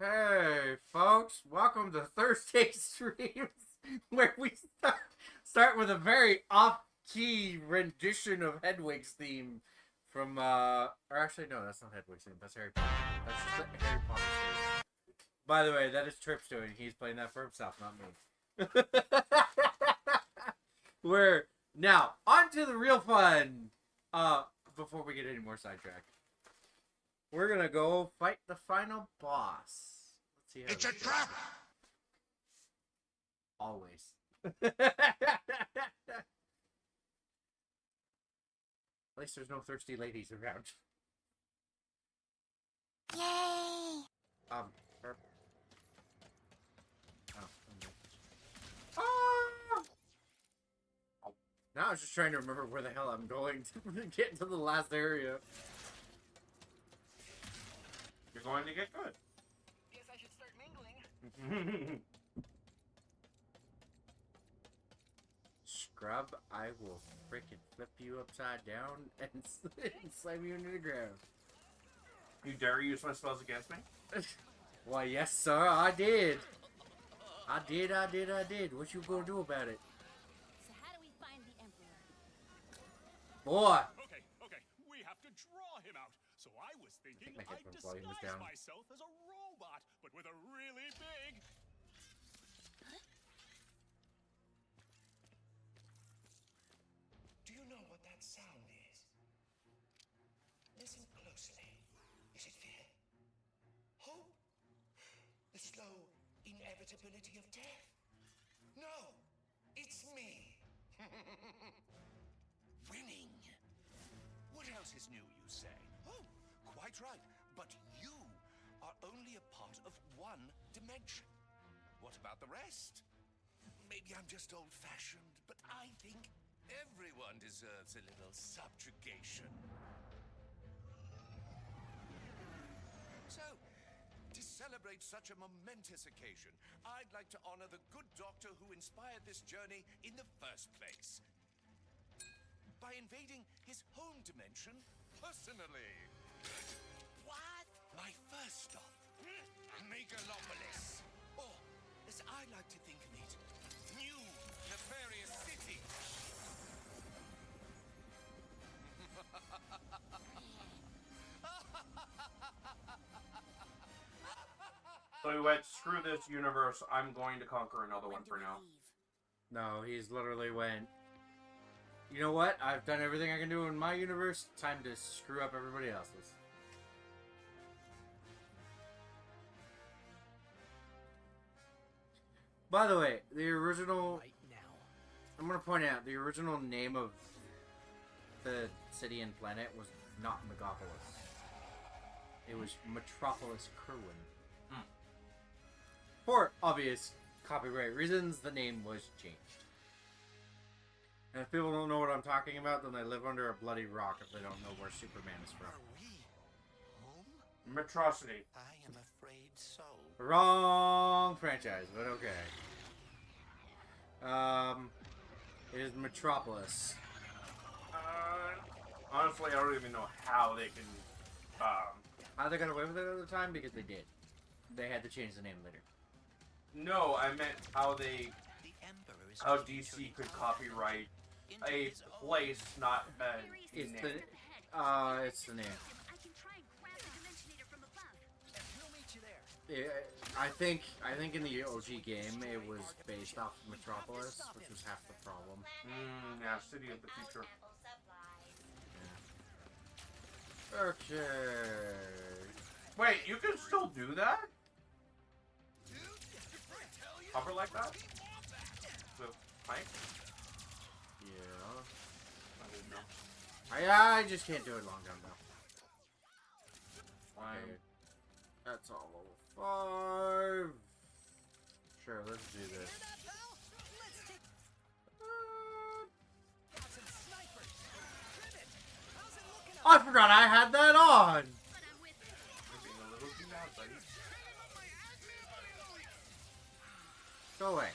Hey, folks, welcome to Thursday Streams, where we start with a very off-key rendition of Hedwig's theme from, or actually, no, that's not Hedwig's theme, that's Harry Potter. That's just the Harry Potter theme. By the way, that is Tripp's doing. He's playing that for himself, not me. We're now on to the real fun. Before we get any more sidetracked. We're gonna go fight the final boss. Let's see how it's a trap! Always. At least there's no thirsty ladies around. Yay! Oh, oh. Now I was just trying to remember where the hell I'm going to get to the last area. You're going to get good. Guess I should start mingling. Scrub, I will freaking flip you upside down and slam you into the ground. You dare use my spells against me? Why, yes, sir, I did. I did. What you gonna do about it? So how do we find the Emperor? Boy! Okay, we have to draw him out. So I was thinking my I'd headphones volume was disguise down. myself as a robot, but with a really big... Do you know what that sound is? Listen closely. Is it fear? Hope? The slow inevitability of death? No, it's me. Winning. What else is new, you say? Oh, quite right. But you are only a part of one dimension. What about the rest? Maybe I'm just old-fashioned, but I think everyone deserves a little subjugation. So, to celebrate such a momentous occasion, I'd like to honor the good doctor who inspired this journey in the first place by invading his home dimension personally. What? My first stop, Megalopolis. Or, as I like to think of it, New Nefarious City. So he went, screw this universe, I'm going to conquer another one for now. No, he's literally went, you know what? I've done everything I can do in my universe. Time to screw up everybody else's. By the way, the original... Right now. I'm going to point out, the original name of the city and planet was not Megapolis. It was Metropolis Kerwin. For obvious copyright reasons, the name was changed. And if people don't know what I'm talking about, then they live under a bloody rock if they don't know where Superman is from. Are we home? Metrocity. I am afraid so. Wrong franchise, but okay. It is Metropolis. Honestly, I don't even know how they can, How they got away with it at the time? Because they did. They had to change the name later. no, I meant how they, The Emperor is how waiting to DC could evolve copyright into a his own place, not a It's name. it's the name. I can try and grab the Dimensionator from above. And we'll meet you there. I think in the OG game it was based off of Metropolis, which was half the problem. Yeah, City of the Future. Okay. Wait, you can still do that? Hover like that? The pipe? Yeah. I didn't know. I just can't do it long enough now. Why? Okay. That's all level 5. Sure, let's do this. I forgot I had that on! You're being a little too loud, buddy. Go away.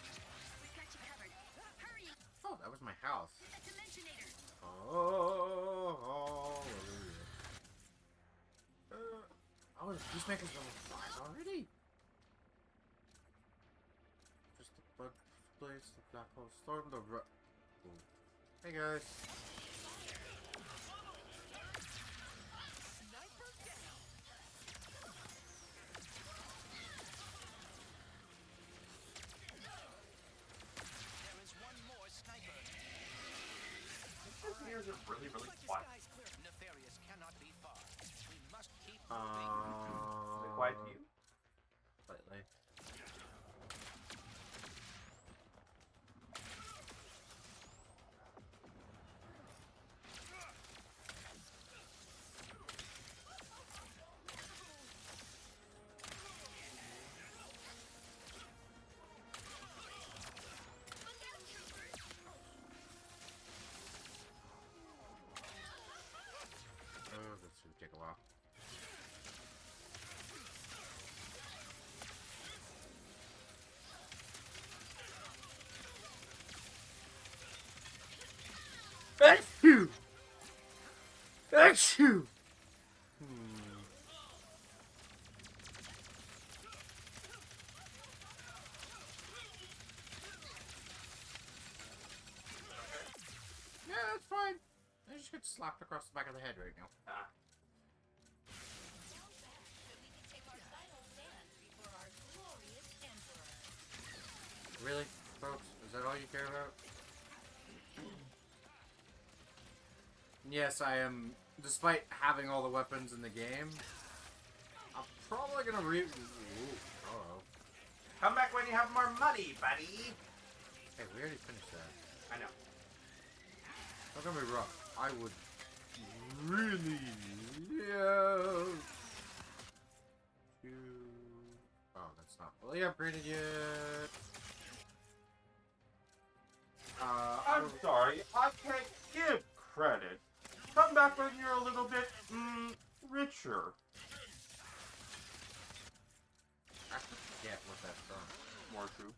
We've got you covered. Hurry! Oh, that was my house. The Dimensionator! Oh, hallelujah. Oh, the Peacemaker's level 5 already? place, the black hole storm, the Hey guys. Sniper down. There is one more sniper. These ears are really, really But the quiet. sky's clear. Nefarious cannot be far. We must keep Are moving. they quiet to you? Slightly. Oh, this should take a while. Achoo! Achoo! Yeah, that's fine. I just get slapped across the back of the head right now. Ah. Really, folks? Is that all you care about? Yes, I am. Despite having all the weapons in the game, I'm probably gonna uh-oh. Come back when you have more money, buddy. Hey, we already finished that. I know. Don't get me wrong. I would really love to... Oh, that's not fully upgraded yet. I'm sorry, I can't give credit. Come back when you're a little bit, richer. I forget what that's from. More true.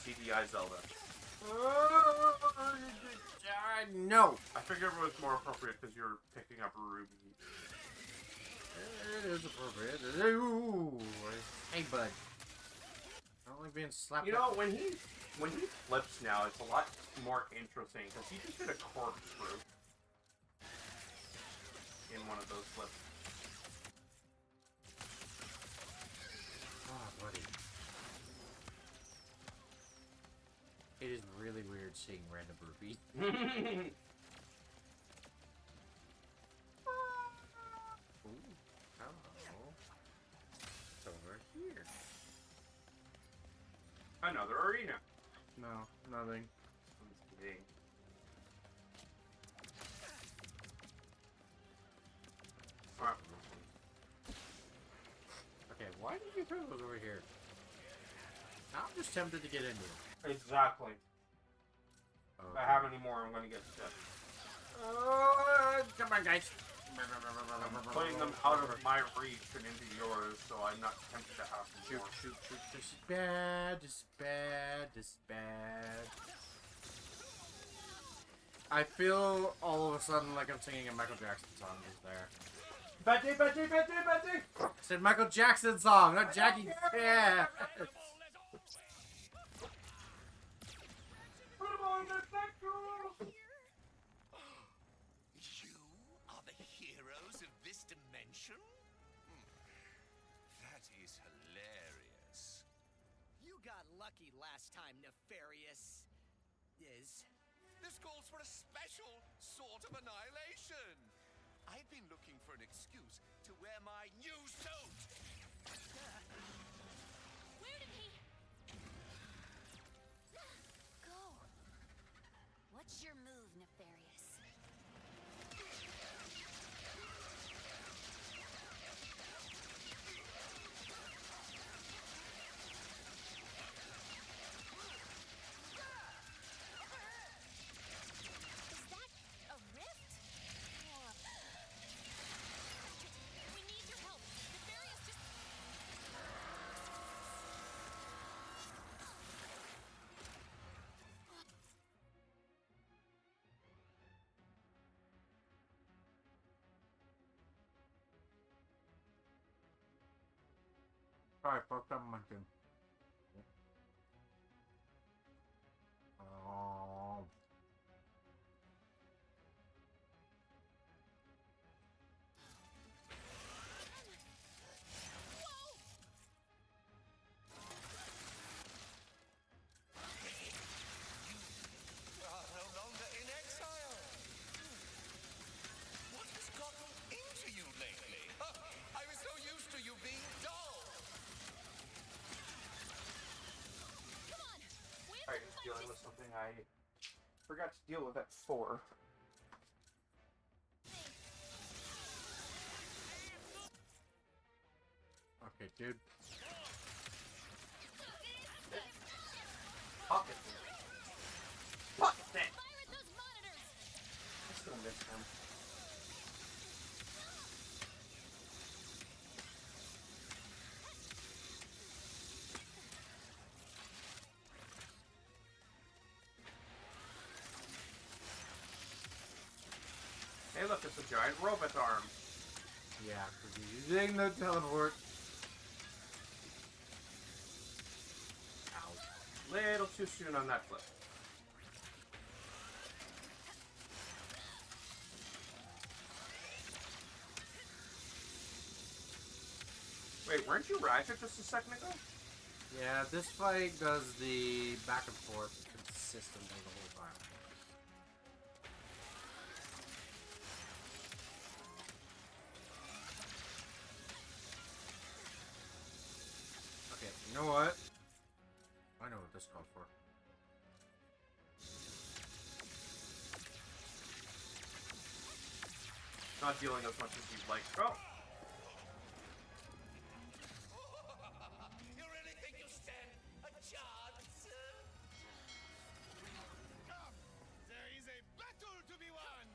CDI Zelda. No! I figured it was more appropriate because you're picking up Ruby. It is appropriate. Ooh. Hey, bud. I don't like being slapped. You know, when he flips now, it's a lot more interesting because he just did a corkscrew in one of those flips. Oh, buddy. It is really weird seeing random rupees. Ooh, hello. It's over here. Another arena. No, nothing. I'm just kidding. Alright. Okay, why did you throw those over here? Now I'm just tempted to get into it. Exactly. Okay. If I have any more, I'm gonna get sick. Come on, guys. I'm putting them out of my reach and into yours, so I'm not tempted to have some Shoot, more. shoot, shoot. This is bad. This is bad. This is bad. I feel all of a sudden like I'm singing a Michael Jackson song just there. Betty, Betty, Betty, Betty! I said Michael Jackson song, not Jackie. Yeah. You are the heroes of this dimension? That is hilarious. You got lucky last time, Nefarious. This calls for a special sort of annihilation. I've been looking for an excuse to wear my new suit. Where did he go? What's your move, Nefarious? Is that a rift? We need your help. Nefarious just... Sorry, fucked up my thing. Oh. Are no longer in exile. What has gotten into you lately? I was so used to you being dull. Come on! We have Alright, to just fight dealing this with something I forgot to deal with at 4. Okay, dude. Pocket Pocket thing! Fire at those monitors! I still miss him. Hey look, it's a giant robot arm. Yeah, because he's using the teleport. Ow. Little too soon on that flip. Wait, weren't you Ratchet just a second ago? Yeah, this fight does the back and forth consistently the whole time. Okay, you know what? I know what this calls for. Not dealing as much as you'd like. Oh! You really think you stand a chance? There is a battle to be won!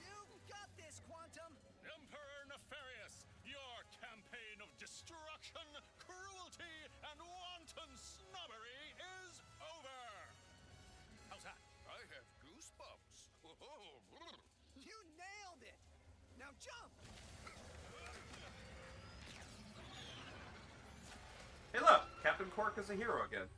You've got this, Quantum! Emperor Nefarious, your campaign of destruction, cruelty, and wanton snobbery is over! How's that? I have goosebumps. You nailed it! Now jump! Hey look! Captain Cork is a hero again.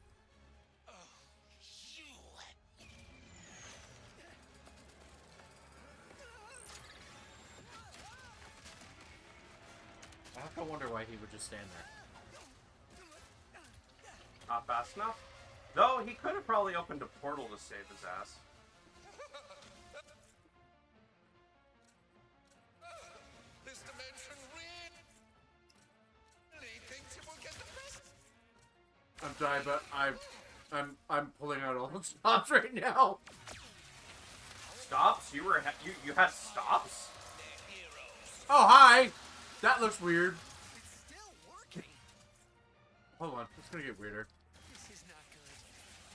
I have to wonder why he would just stand there. Not fast enough. Though, he could have probably opened a portal to save his ass. This dimension really thinks it will get the best. I'm sorry, but I'm pulling out all the stops right now. Stops? You had stops? They're heroes. Oh hi! That looks weird. It's still working! Hold on, it's gonna get weirder. This is not good.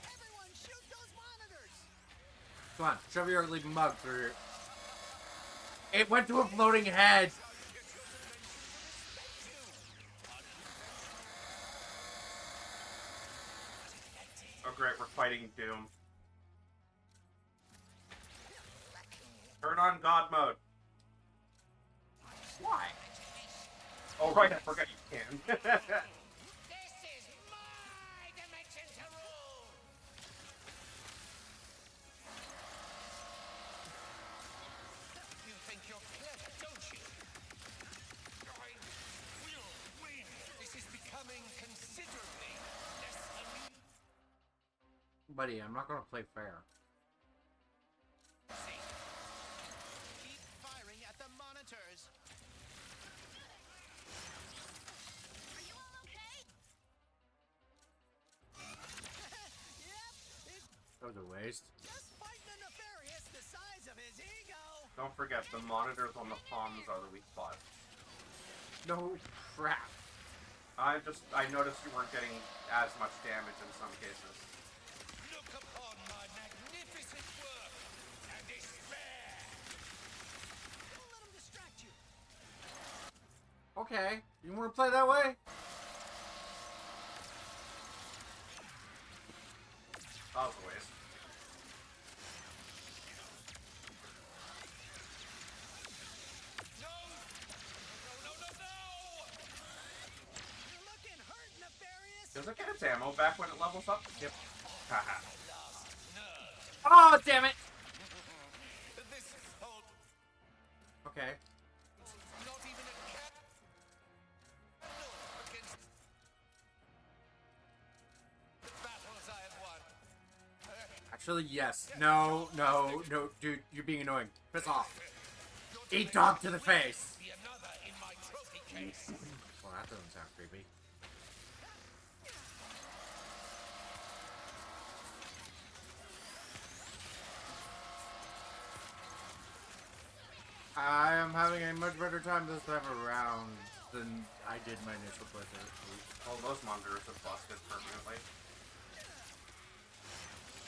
Everyone shoot those monitors! Come on, shove your ugly mug through here. It went to a floating head. Oh great, we're fighting Doom. Turn on God mode. Why? Oh right, I forgot you can. This is my dimension to rule. You think you're clever, don't you? I will win. This is becoming considerably less amusing. Buddy, I'm not gonna play fair. Keep firing at the monitors! Are you all okay? Yep, it's That was a waste. just fighting a Nefarious the size of his ego! Don't forget, the monitors on the palms are the weak spot. No crap. I noticed you weren't getting as much damage in some cases. Look upon my magnificent work and despair. Don't let him distract you! Okay, you wanna play that way? That was a waste. Does it get its ammo back when it levels up? Yep. Haha. Oh, damn it! This whole Okay. not even a cat against the battles I have won. Actually, yes. No, no, no, dude, you're being annoying. Piss off. Eat dog to the face! Be another in my trophy case. Well, that doesn't sound creepy. I am having a much better time this time around than I did my initial playthrough. Well, those monitors have busted permanently.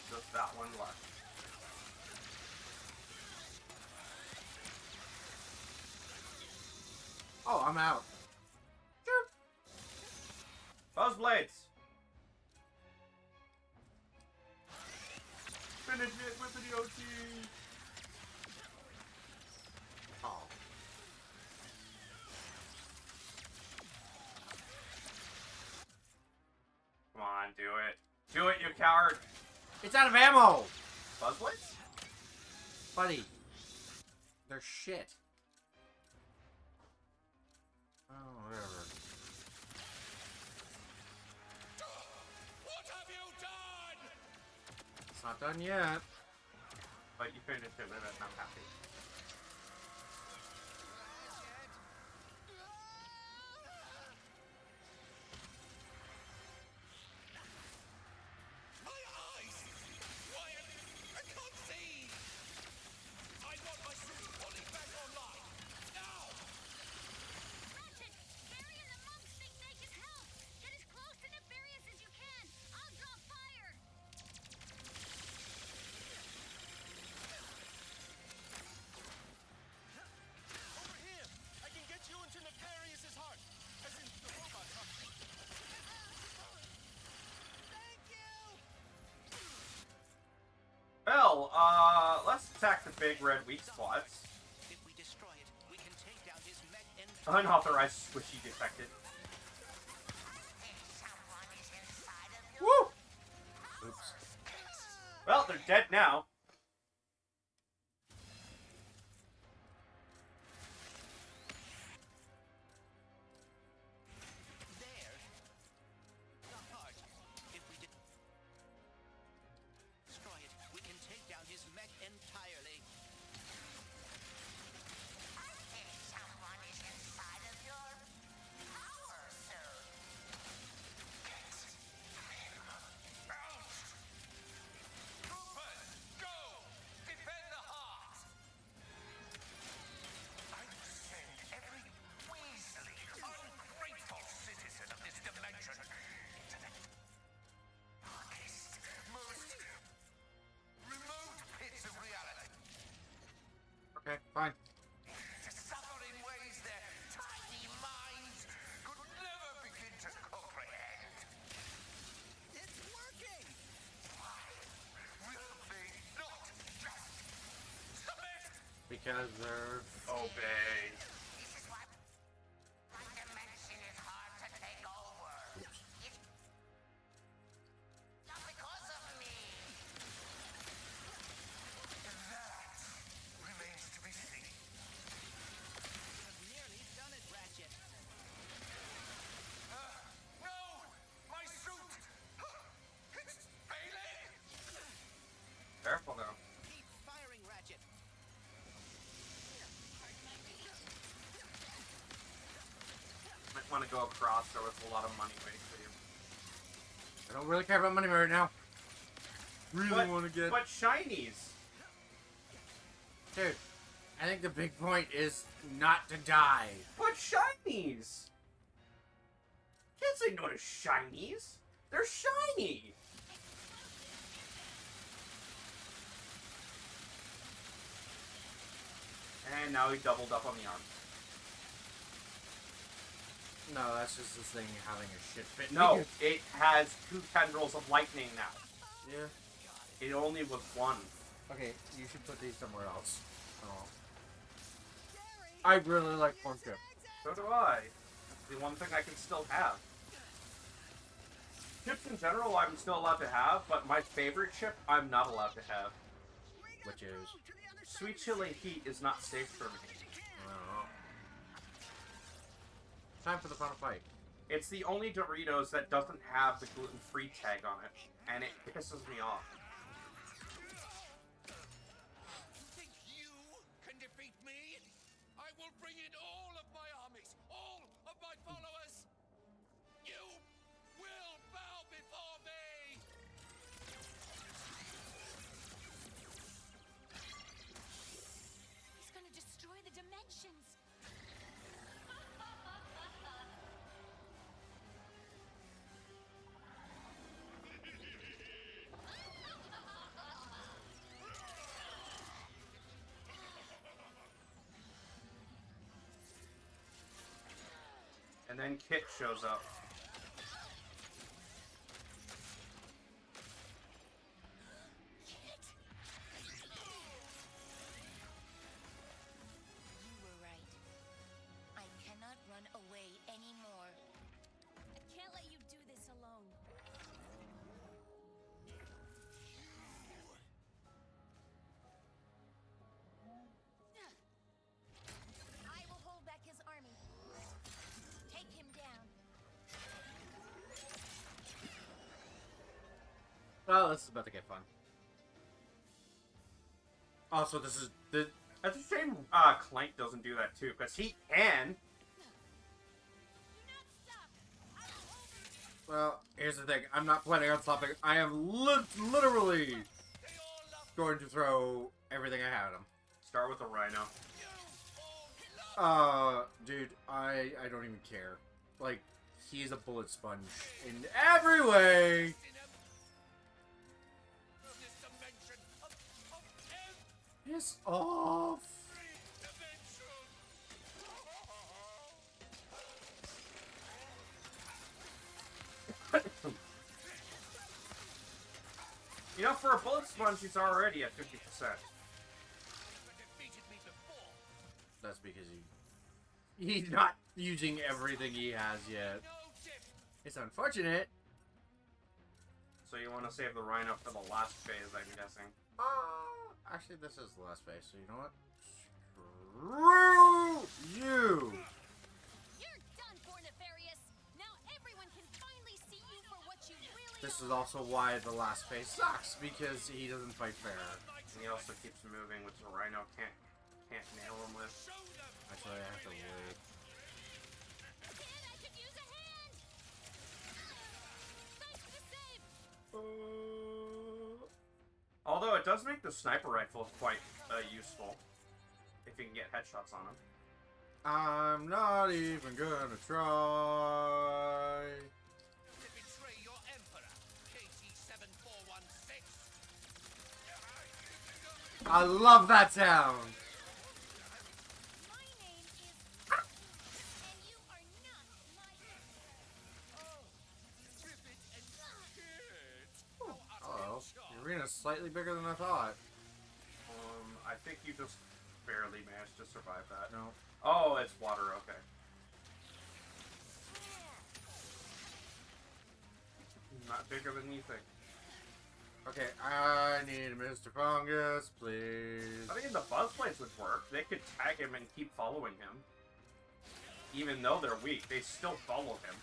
Just that one left. Oh, I'm out. Those blades! Finish it with the OT! Oh. Come on, do it. Do it, you coward! It's out of ammo! Buzz blades? Buddy. They're shit. Oh, whatever. What have you done? It's not done yet. But you finished it with it, and I'm happy. My eyes! Why, I can't see! I want my suit body back online! Now! Ratchet, Barry and the monks think they can help. Get as close to Nefarious as you can. I'll drop fire. Over here! I can get you into Nefarious's heart! As in the robot's heart. Thank you! Well, let's attack the big red weak spots. If we destroy it, we can take down his mech and Unauthorized squishy detected. Woo! Oops. Well, they're dead now. there. The heart. If we destroy it, we can take down his mech entirely. Someone is inside of your power suit. Troopers, go! Defend the heart! I will send every weaselly, ungrateful citizen of this dimension into the darkest, most remote pits of reality Okay, fine. to suffer in ways their tiny minds could never begin to comprehend. It's working! Will they not just submit? Because they're... Obey. This is why my dimension is hard to take over. It's not because of me. That remains to be seen. We've nearly done it, Ratchet. No! My suit! It's failing! Careful now. Keep firing, Ratchet. Might want to go across. There was a lot of money waiting for you. I don't really care about money right now. Really want to get... But shinies. Dude, I think the big point is not to die. But shinies. Can't say no to shinies. They're shiny. And now he doubled up on the arm. No, that's just this thing having a shit fit. No, it has 2 tendrils of lightning now. Yeah. It only was 1. Okay, you should put these somewhere else. Oh. I really like corn chip. So do I. The one thing I can still have. Chips in general, I'm still allowed to have, but my favorite chip, I'm not allowed to have. Which is? Sweet chili heat is not safe for me. I don't know. Time for the final fight. It's the only Doritos that doesn't have the gluten-free tag on it, and it pisses me off. You think you can defeat me? I will bring in all of my armies, all of my followers. You will bow before me. He's gonna destroy the dimensions. And then Kit shows up. Kit. You were right. I cannot run away anymore. I can't let you do this alone. I will hold back his army. Take him down. Well, this is about to get fun. Also, this is the. It's a shame Clank doesn't do that too, because he can. Well, here's the thing. I'm not planning on stopping. I am literally going to throw everything I have at him. Start with a rhino. Dude, I don't even care. Like, he's a bullet sponge in every way. This dimension of Piss off. You know, for a bullet sponge, he's already at 50%. defeated me before. That's because he's not using everything he has yet. No dip. It's unfortunate. So you want to save the rhino for the last phase, I'm guessing. Actually, this is the last phase, so you know what? Screw you! You're done for, Nefarious. Now everyone can finally see you for what you really This are. is also why the last phase sucks, because he doesn't fight fair. And he also keeps moving, which the rhino can't nail him with. Actually, I have to wait. Kid, I could use a hand. Thanks for the save. Although it does make the sniper rifle quite useful. If you can get headshots on him. I'm not even gonna try. To betray your emperor, KT-7416. I love that sound. My name is and you are not my Ribbit and Kit. Hello. The arena's slightly bigger than I thought. I think you just barely managed to survive that. No. Oh, it's water, okay. Not bigger than you think. Okay, I need Mr. Fungus, please. I mean, the Buzzblades would work. They could tag him and keep following him. Even though they're weak, they still follow him.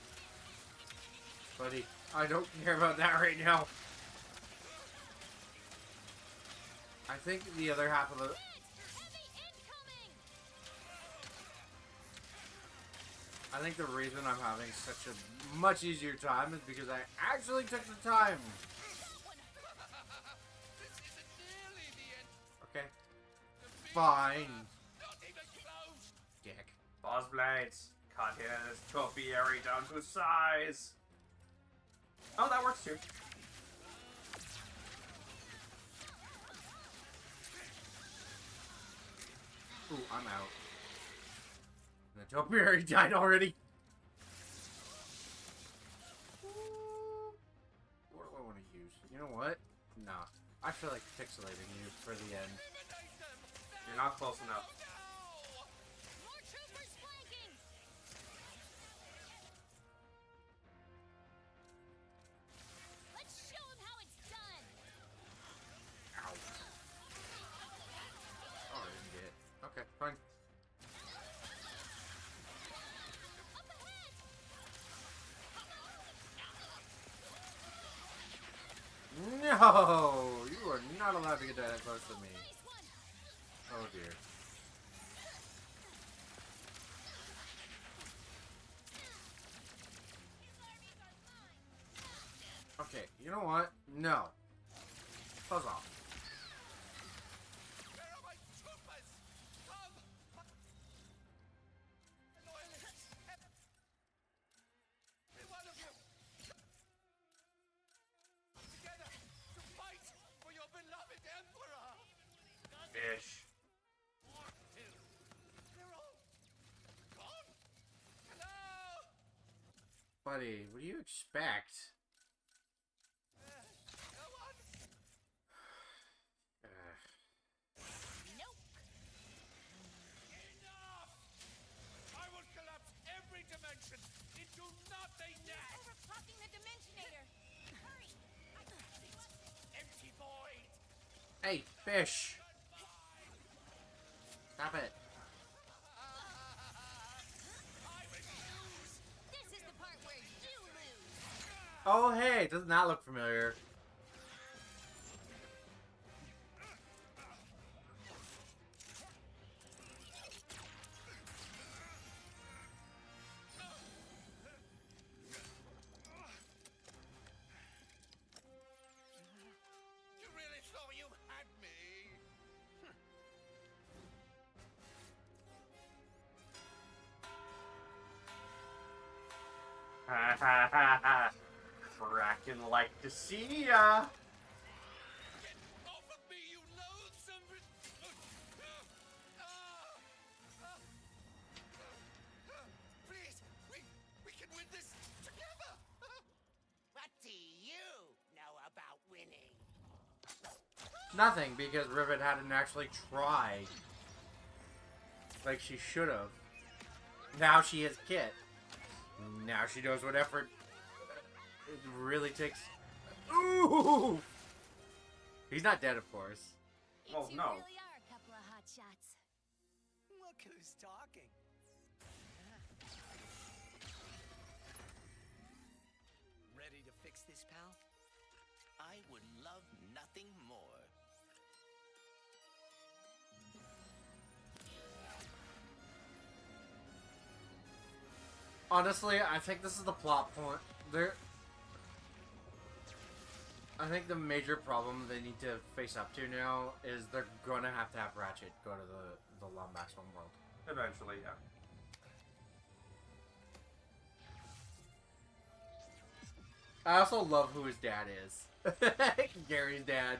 Buddy, I don't care about that right now. I think the other half of the... heavy incoming. I think the reason I'm having such a much easier time is because I actually took the time. This isn't nearly the end. Okay. Fine. Not even close. Dick. Buzzblades. Cut his topiary down to size. Oh, that works too. Ooh, I'm out. The topiary died already. What do I want to use? You know what? Nah. I feel like pixelating you for the end. You're not close enough. More troopers flanking. to get that close to me. Nice one. Oh dear. Okay, you know what? No. Fuzz off. Where are my troopers? Come! Loyalists! Every one of you! Together to fight for your beloved Emperor! Fish. They're all gone! Hello! Buddy, what do you expect? No one! Nope. Enough! I will collapse every dimension into nothingness! Overclocking the Dimensionator. Hurry. Empty void! Hey, fish! Stop it. I refuse! This is the part where you lose. Oh, hey, does not look familiar. You really thought you had me? Ha ha ha ha. Kraken like to see ya. Get off of me, you loathsome... Please, we can win this together! What do you know about winning? Nothing, because Rivet hadn't actually tried. Like she should have. Now she has Kit. Now she knows what effort it really takes. Ooh! He's not dead, of course. Well, You no. really are a couple of hot shots. Look who's talking. Ready to fix this, pal? I would love nothing more. Honestly, I think this is the plot point. I think the major problem they need to face up to now is they're gonna have Ratchet go to the Lombax homeworld. Eventually, yeah. I also love who his dad is. Gary's dad.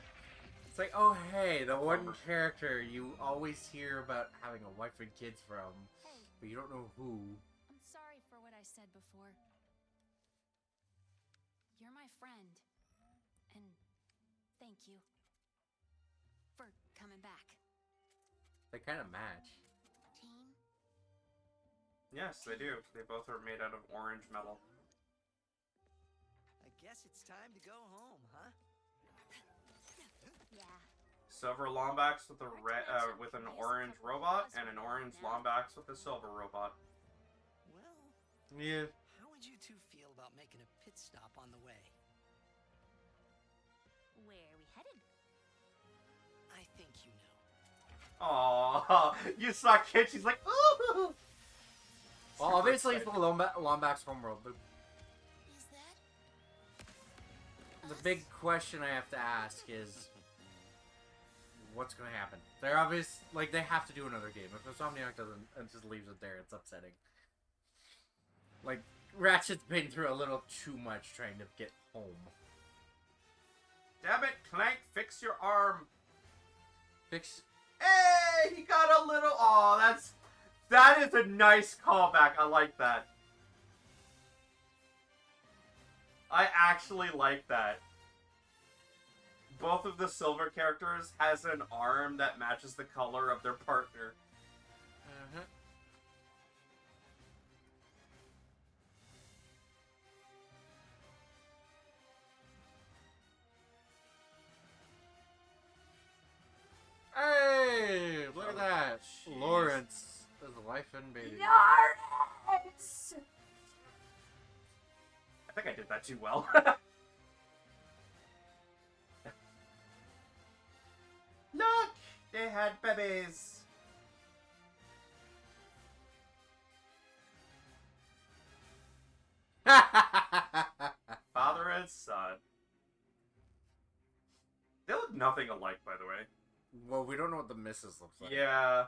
It's like, oh hey, the one character you always hear about having a wife and kids from, Hey, but you don't know who. I'm sorry for what I said before. You're my friend. And thank you for coming back. They kind of match. Team? Yes, they do. They both are made out of orange metal. I guess it's time to go home, huh? Yeah. Silver Lombax with a red, with an orange robot, and an orange Lombax with a silver robot. Well, Yeah. how would you two feel about making a pit stop on the way? Where are we headed? I think you know. Aww, you saw Kit. She's like, ooh. Well, Super obviously it's the excited. Lombax homeworld, but Is that? the big question I have to ask is, what's gonna happen? They're obvious, like they have to do another game. If Insomniac doesn't and just leaves it there, it's upsetting. Like Ratchet's been through a little too much trying to get home. Damn it, Clank, fix your arm. Fix. Hey, he got a little. Oh, that is a nice callback. I like that. I actually like that. Both of the silver characters has an arm that matches the color of their partner. Hey, look at that. jeez. Lawrence is life and baby. Lawrence! I think I did that too well. They had babies. Father and son. They look nothing alike, by the way. Well, we don't know what the missus looks like. Yeah.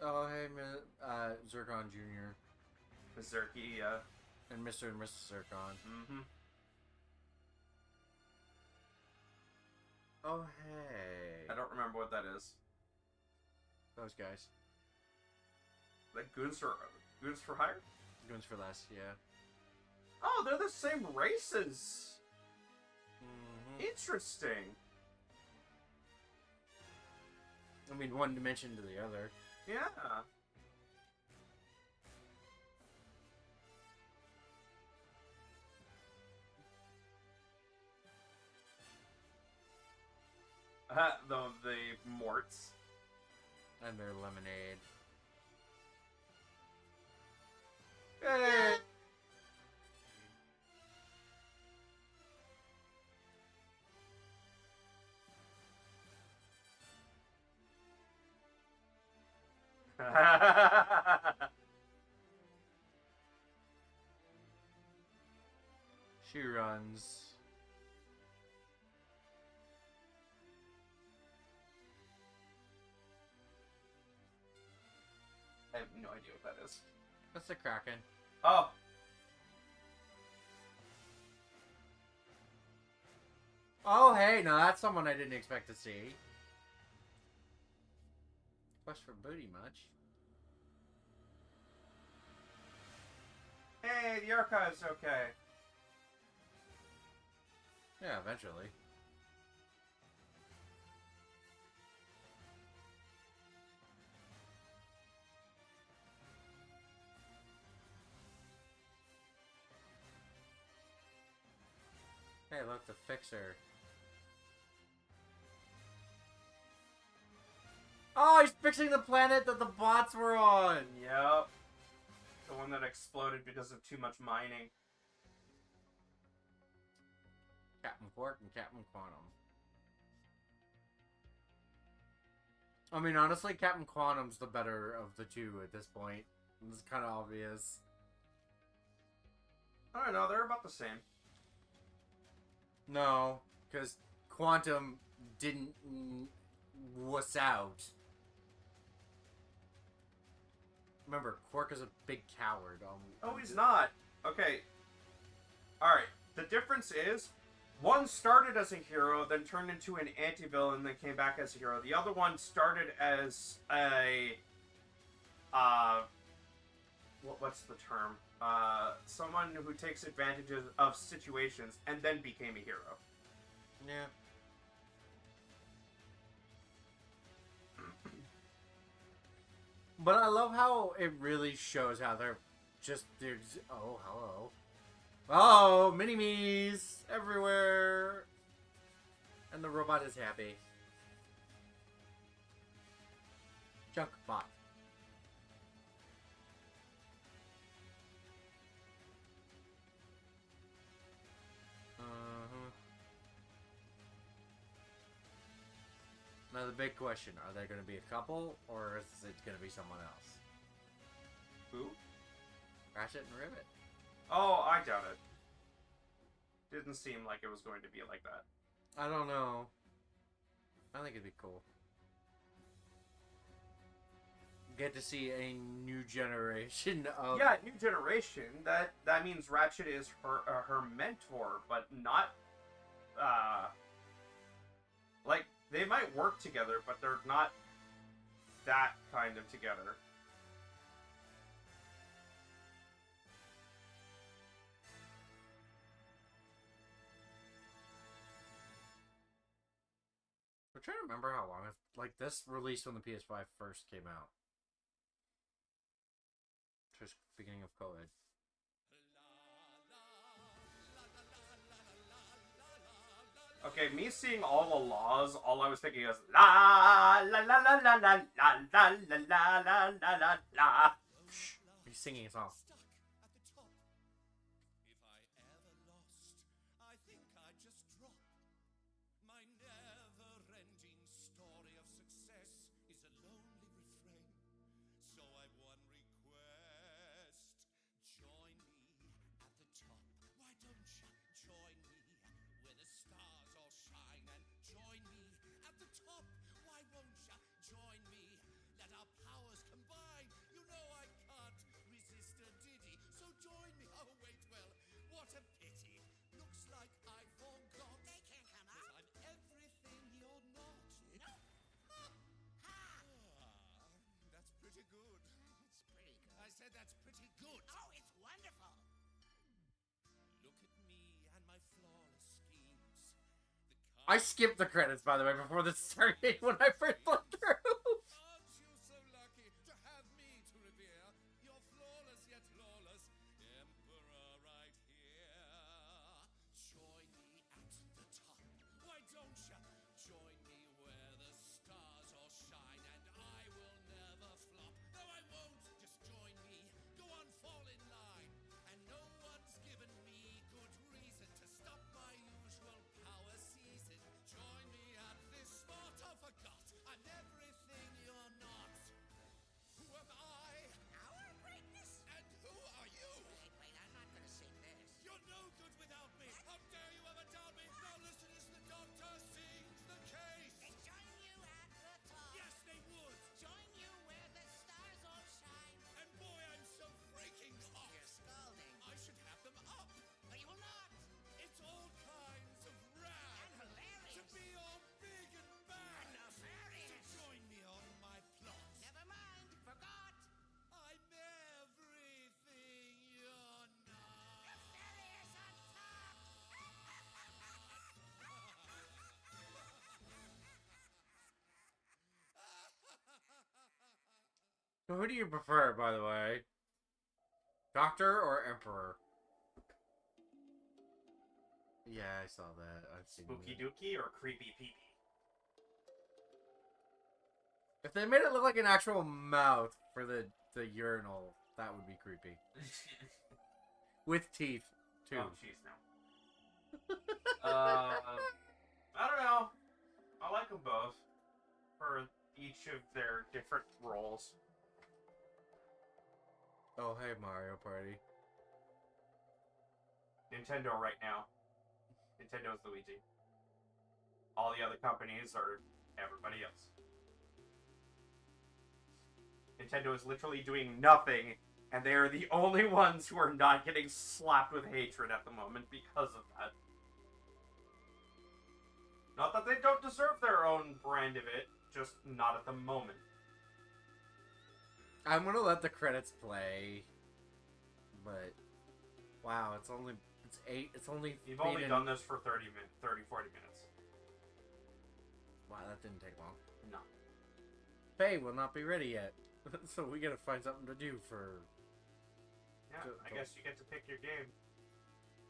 Oh, hey, Zircon Jr. Berserky, yeah. and Mr. and Mrs. Zircon. Mm-hmm. Oh, hey. I don't remember what that is. Those guys. Like goons for hire? Goons for less, yeah. Oh, they're the same races. Mm-hmm. Interesting. I mean, one dimension to the other. Yeah. The Morts. And their lemonade. Hey. She runs. I have no idea what that is. That's the Kraken. Oh. Oh, hey, no, that's someone I didn't expect to see. Quest for booty much? Hey, the archive's okay. Yeah, eventually. Hey, look, the fixer. Oh, he's fixing the planet that the bots were on! Yep. The one that exploded because of too much mining. Captain Quark and Captain Quantum. I mean, honestly, Captain Quantum's the better of the two at this point. It's kind of obvious. I don't know, they're about the same. No, because Quantum didn't wuss out. Remember, Quark is a big coward. Oh, he's not. Okay. Alright, the difference is, one started as a hero, then turned into an anti-villain, then came back as a hero. The other one started as a... what's the term? Someone who takes advantages of situations and then became a hero. Yeah. But I love how it really shows how they're oh, hello. Oh, mini-me's everywhere. And the robot is happy. Junk bot. Now the big question, are they going to be a couple, or is it going to be someone else? Who? Ratchet and Rivet. Oh, I doubt it. Didn't seem like it was going to be like that. I don't know. I think it'd be cool. Get to see a new generation of... Yeah, new generation. That means Ratchet is her mentor, but not... like, they might work together, but they're not that kind of together. I'm trying to remember how long like this released when the PS5 first came out. Just beginning of COVID. Okay, me seeing all the laws, all I was thinking is la la la la la la la la la la la la la la. Shh, he's singing a song. Stuck at the top. If I ever lost, I think I'd I skipped the credits, by the way, before this started when I first looked through. Aren't you so lucky to have me to revere? Your flawless yet lawless emperor right here. Join me at the top. Why don't ya? Join me where the stars all shine, and I will never flop. No, I won't. Just join me. Go on, fall in line. And no one's given me good reason to stop my usual power season. Join me at this spot. I forgot. I'm everything you're not. Who am I? Our greatness? And who are you? Wait, I'm not gonna sing this. You're no good without me. How dare you ever doubt me? Now listen as the doctor sings the case. They join you at the top. Yes, they would. Join you where the stars all shine. And boy, I'm so freaking hot. You're scalding. I should have them up. But you will not. It's all kinds of rad. And hilarious. To be all big and bad. And nefarious. So join me on my plot. Never mind. Forgot. I'm everything you're not. Nefarious on top. So who do you prefer, by the way? Doctor or Emperor? Yeah, I saw that. I've seen Spooky that. Dookie or Creepy Peepee? If they made it look like an actual mouth for the urinal, that would be creepy. With teeth, too. Oh, jeez, no. I don't know. I like them both for each of their different roles. Oh, hey, Mario Party. Nintendo right now. Nintendo's Luigi. All the other companies are everybody else. Nintendo is literally doing nothing, and they are the only ones who are not getting slapped with hatred at the moment because of that. Not that they don't deserve their own brand of it, just not at the moment. I'm gonna let the credits play, but wow, it's only 8. It's only You've only done this for 40 minutes. Wow, that didn't take long. No. Faye will not be ready yet, so we gotta find something to do for. Yeah, I guess you get to pick your game.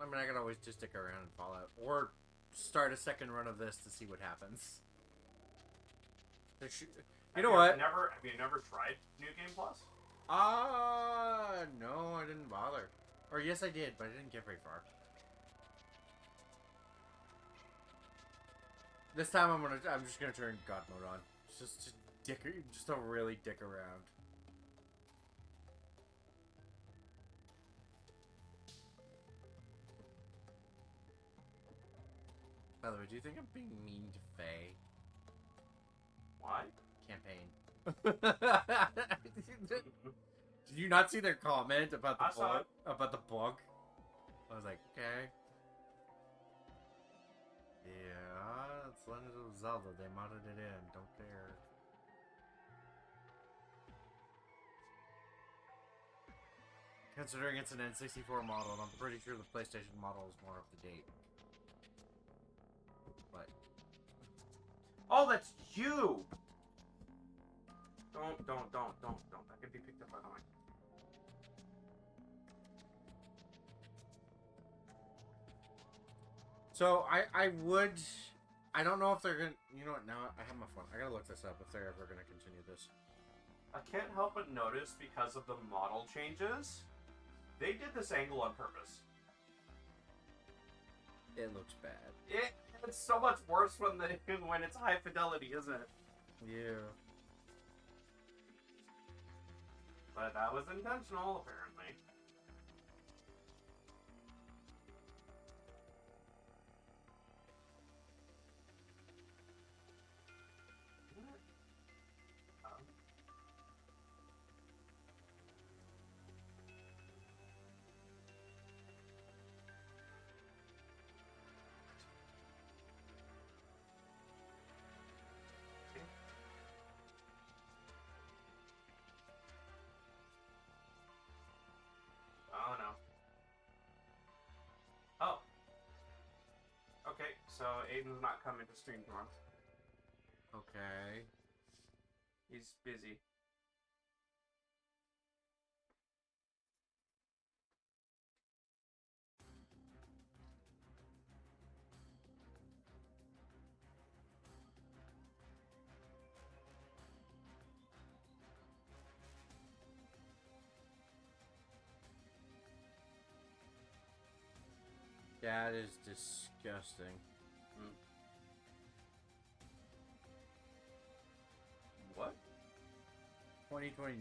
I mean, I could always just stick around and Fallout, or start a second run of this to see what happens. You know what? Have you never tried New Game Plus? No, I didn't bother. Or yes, I did, but I didn't get very far. This time I'm just gonna turn God mode on, just to really dick around. By the way, do you think I'm being mean to Faye? Why? Campaign. Did you not see their comment about the I saw book? it. About the book? I was like, okay. Yeah, it's Legend of Zelda. They modded it in. Don't care. Considering it's an N64 model, and I'm pretty sure the PlayStation model is more up to date. But Oh, that's you! Don't. That can be picked up by the mic. so I don't know if they're gonna. You know what? Now I have my phone. I gotta look this up if they're ever gonna continue this. I can't help but notice because of the model changes, they did this angle on purpose. It looks bad. It's so much worse when it's high fidelity, isn't it? Yeah. But that was intentional, apparently. so Aiden's not coming to stream tomorrow. Okay. He's busy. That is disgusting. What? 2029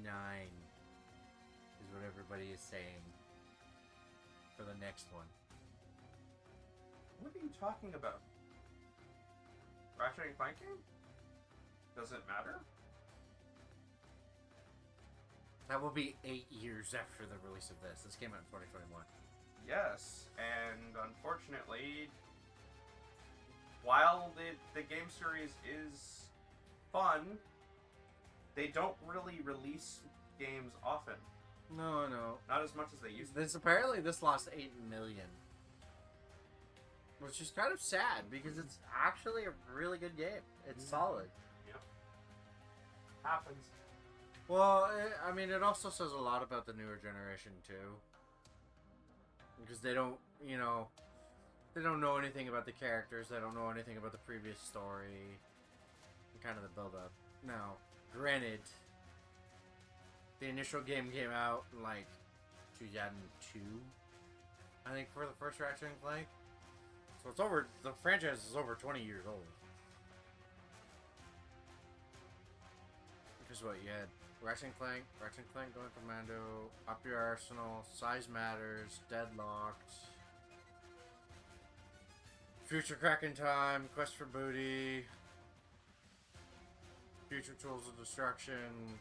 is what everybody is saying for the next one. What are you talking about? Ratchet and Clank game? Does it matter? That will be 8 years after the release of this. This came out in 2021. Yes, and unfortunately, while the game series is fun, they don't really release games often. No. Not as much as they used to. This lost 8 million. Which is kind of sad because it's actually a really good game. It's solid. Yep. Happens. Well, it also says a lot about the newer generation too. Because they don't know anything about the characters. They don't know anything about the previous story. And kind of the build-up. Now, granted, the initial game came out in, 2002, I think, for the first Ratchet and Clank. So the franchise is over 20 years old. Because what, you had Ratchet and Clank Going Commando, Up Your Arsenal, Size Matters, Deadlocked, Future Crack in Time, Quest for Booty, Future Tools of Destruction,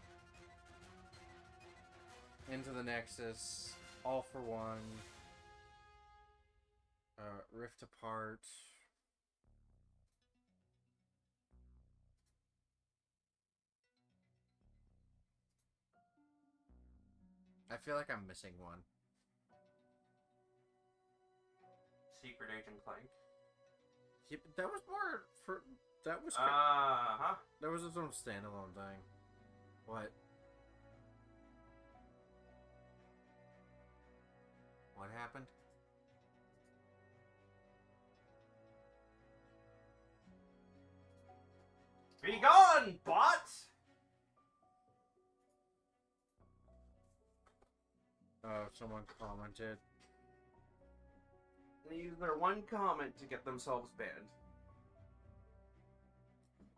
Into the Nexus, All for One, Rift Apart. I feel like I'm missing one. Secret Agent Clank. Yeah, but that was more for... That was... Uh-huh. That was its own standalone thing. What? What happened? Be gone, bot! Someone commented. They use their one comment to get themselves banned.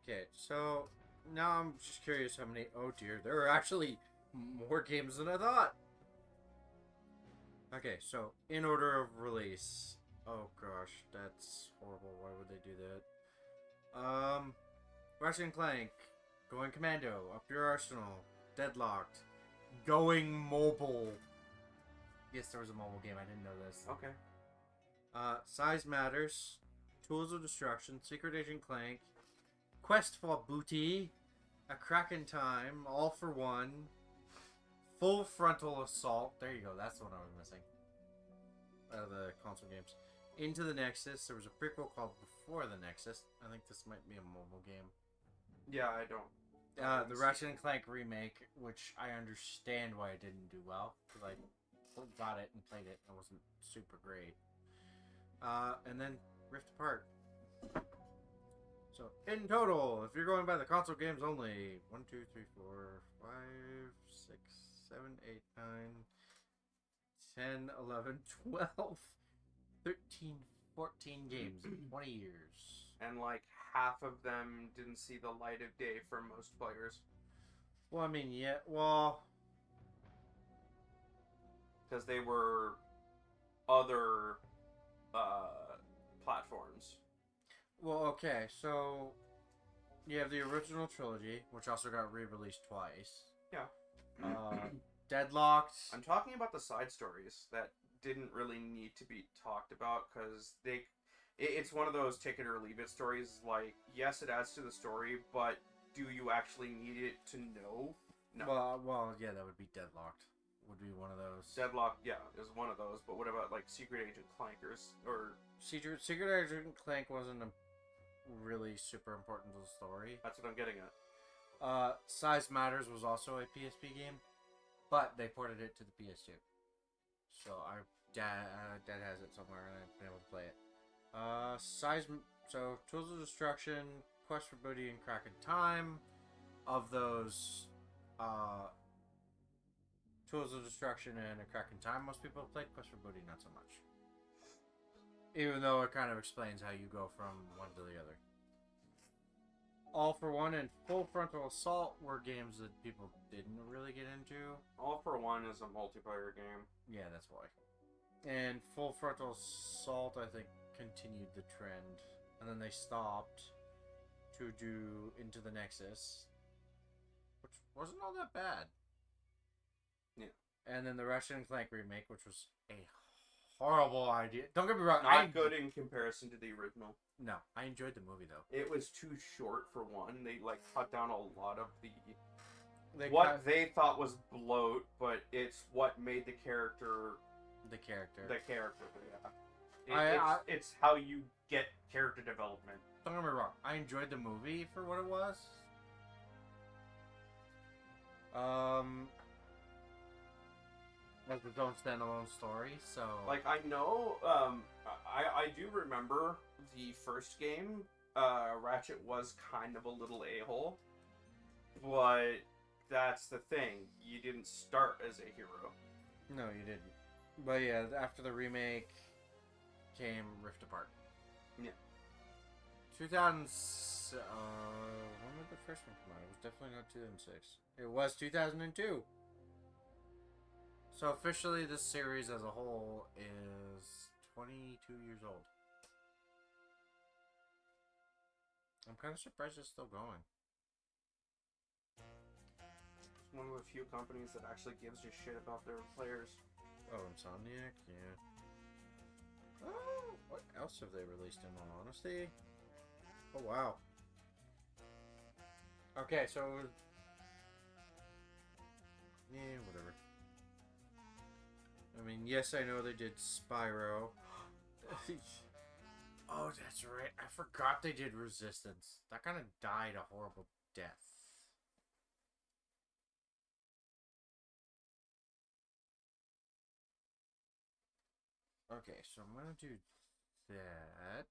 Okay, so now I'm just curious how many... Oh dear, there are actually more games than I thought. Okay, so in order of release. Oh gosh, that's horrible. Why would they do that? Ratchet and Clank, Going Commando, Up Your Arsenal, Deadlocked, Going Mobile. Yes, there was a mobile game. I didn't know this. Okay. Size Matters, Tools of Destruction, Secret Agent Clank, Quest for Booty, A Crack in Time, All for One, Full Frontal Assault. There you go. That's the one I was missing. Out of the console games. Into the Nexus. There was a prequel called Before the Nexus. I think this might be a mobile game. Yeah, I don't. The Ratchet and Clank remake, which I understand why it didn't do well, because I got it and played it, and it wasn't super great. And then Rift Apart. So, in total, if you're going by the console games only, 1, 2, 3, 4, 5, 6, 7, 8, 9, 10, 11, 12, 13, 14 games in 20 years. And half of them didn't see the light of day for most players. Well, I mean, yeah, well... Because they were other platforms. Well, okay, so you have the original trilogy, which also got re-released twice. Yeah. Deadlocked. I'm talking about the side stories that didn't really need to be talked about because it's one of those take it or leave it stories. Yes, it adds to the story, but do you actually need it to know? No. Well, yeah, that would be Deadlocked, would be one of those. Deadlock, yeah, is one of those. But what about like Secret Agent Clankers or? Secret Agent Clank wasn't really super important to the story. That's what I'm getting at. Size Matters was also a PSP game, but they ported it to the PS2. So our dad has it somewhere, and I've been able to play it. So Tools of Destruction, Quest for Booty, and Crack in Time. Of those, Tools of Destruction and A Crack in Time, most people have played. Quest for Booty, not so much. Even though it kind of explains how you go from one to the other. All for One and Full Frontal Assault were games that people didn't really get into. All for One is a multiplayer game. Yeah, that's why. And Full Frontal Assault, I think, continued the trend. And then they stopped to do Into the Nexus, which wasn't all that bad. Yeah. And then the Ratchet and Clank remake, which was a horrible idea. Don't get me wrong. Not good in comparison to the original. No, I enjoyed the movie, though. It was too short for one. They, like, cut down a lot of the... They thought was bloat, but it's what made the character... The character, yeah. It's how you get character development. Don't get me wrong. I enjoyed the movie for what it was. As its own standalone story, so... Like, I know, I do remember the first game, Ratchet was kind of a little a-hole, but that's the thing, you didn't start as a hero. No, you didn't. But yeah, after the remake came Rift Apart. Yeah. 2000... when did the first one come out? It was definitely not 2006. It was 2002. So officially, this series as a whole is 22 years old. I'm kind of surprised it's still going. It's one of the few companies that actually gives a shit about their players. Oh, Insomniac? Yeah. Oh, what else have they released in all honesty? Oh, wow. Okay, so... yeah, whatever. I mean, yes, I know they did Spyro. Oh, that's right. I forgot they did Resistance. That kind of died a horrible death. Okay, so I'm gonna do that.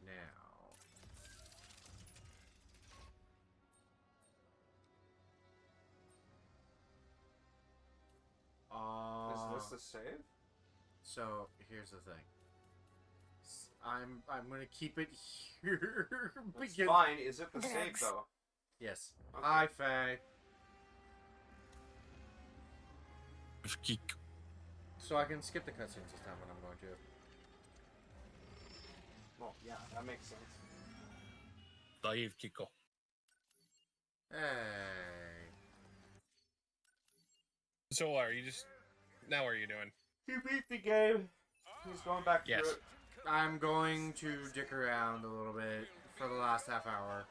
Now. Is this the save? So here's the thing. I'm gonna keep it here It's because fine. Is it the save though? yes. Okay. Hi, Faye. So I can skip the cutscenes this time when I'm going to. Well, yeah, that makes sense. Dave Kiko. Hey. So are you just... Now what are you doing? He beat the game. He's going back Yes. through it. I'm going to dick around a little bit for the last half hour.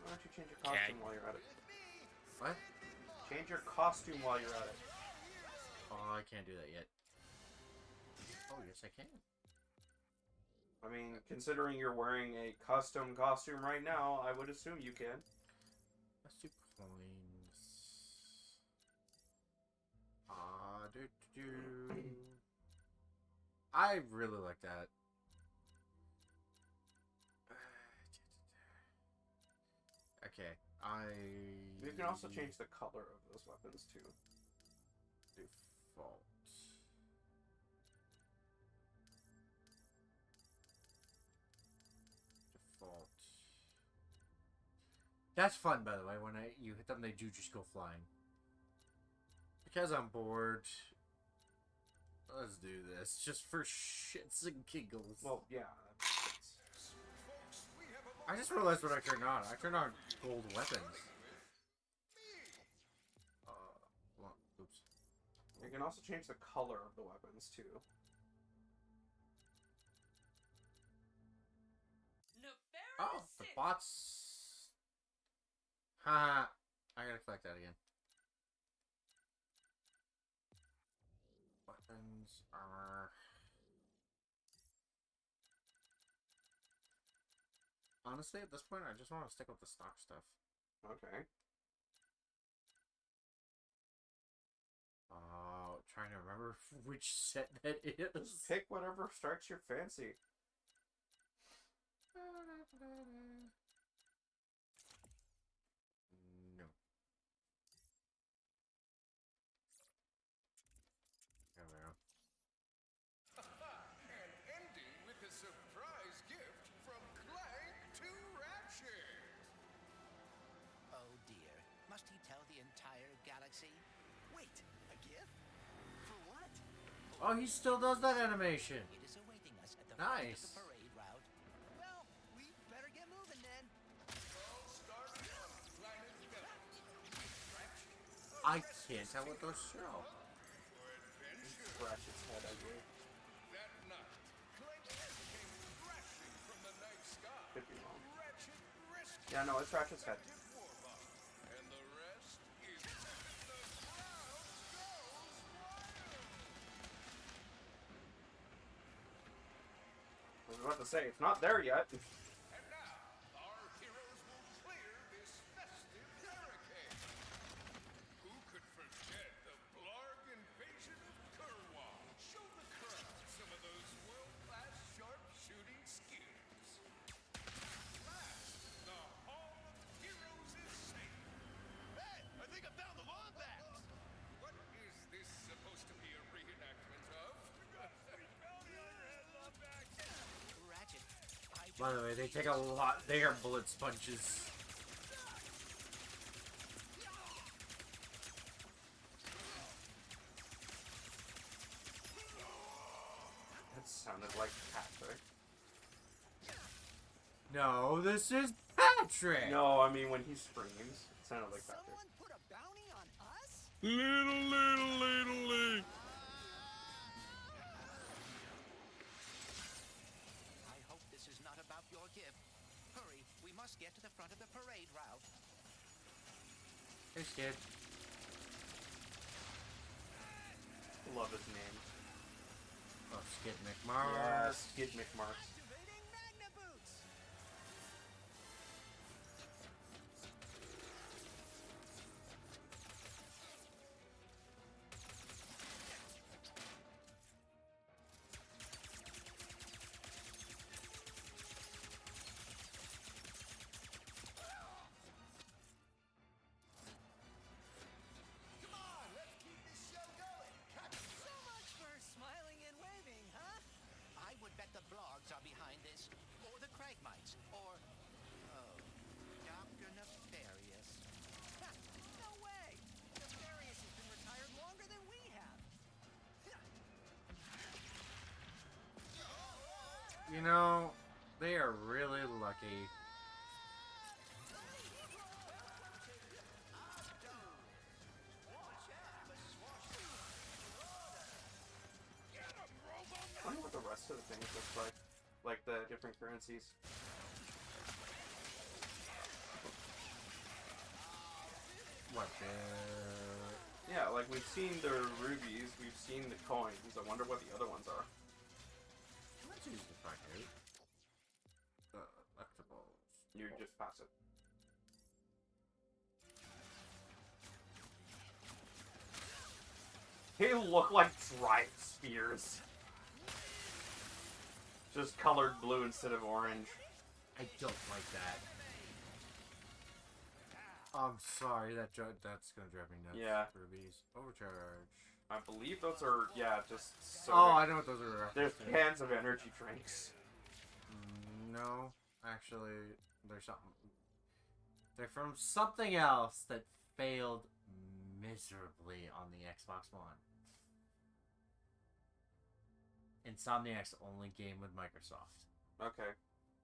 Why don't you change your costume while you're at it? What? Change your costume while you're at it. Oh, I can't do that yet. Oh, yes, I can. I mean, considering you're wearing a custom costume right now, I would assume you can. Let's do coins. I really like that. Okay, You can also change the color of those weapons too. Default. Default. That's fun, by the way. When you hit them, they do just go flying. Because I'm bored, let's do this just for shits and giggles. Well, yeah. I just realized what I turned on. I turned on gold weapons. Well, oops. You can also change the color of the weapons too. Oh, the bots. Ha. I gotta collect that again. Weapons, armor. Honestly, at this point, I just want to stick with the stock stuff. Okay. Oh, trying to remember which set that is. Pick whatever strikes your fancy. No. There we go. And ending with a surprise gift from Clank to Ratchet. Oh dear. Must he tell the entire galaxy? Wait, a gift? For what? Oh, he still does that animation. It is awaiting us at the front of Nice. the parade route. Well, we better get moving then. All starting on planet Belt. I can't tell what those show. For adventure. Ratchet's head, I believe. That night, Clank came crashing from the night sky. Could be wrong. Ratchet rescued Yeah, no, it's Ratchet's head. the warbot. And the rest is the crowd goes wild. I was about to say, it's not there yet. And now, our heroes will clear this festive barricade. Who could forget the Blarg invasion of Kurwa? Show the crowd some of those world-class sharp-shooting skills. Last, the Hall of Heroes is safe. Hey, I think I found the wombat! What is this supposed to be a reenactment of? Ratchet, I By the way, they take a lot. They are bullet sponges. That sounded like Patrick. No, this is Patrick. No, I mean when he screams, it sounded like Patrick. Someone put a bounty on us? I hope this is not about your gift. Hurry, we must get to the front of the parade route. Hey, kid. Love his name. Oh, Skid McMars. Yes, Skid McMarks. Activating Magna Boots! Come on, let's keep this show going. So much for smiling and waving, huh? I would bet the blogs are behind this. Or the Cragmites. Or... oh... Dr. Nefarious. Ha, no way! Nefarious has been retired longer than we have. You know, they are really lucky. I wonder what the rest of the things look like the different currencies. What the? Yeah, like we've seen the rubies, we've seen the coins. I wonder what the other ones are. Let's use the find out. Electables. You just pass it. They look like dried spears. Just colored blue instead of orange. I don't like that. I'm sorry, that's gonna drive me nuts. Yeah. Rubies. Overcharge. I believe those are, yeah, just soda. Oh, I know what those are. There's referencing. cans of energy drinks. No, actually, they're something. They're from something else that failed miserably on the Xbox One. Insomniac's only game with Microsoft Okay,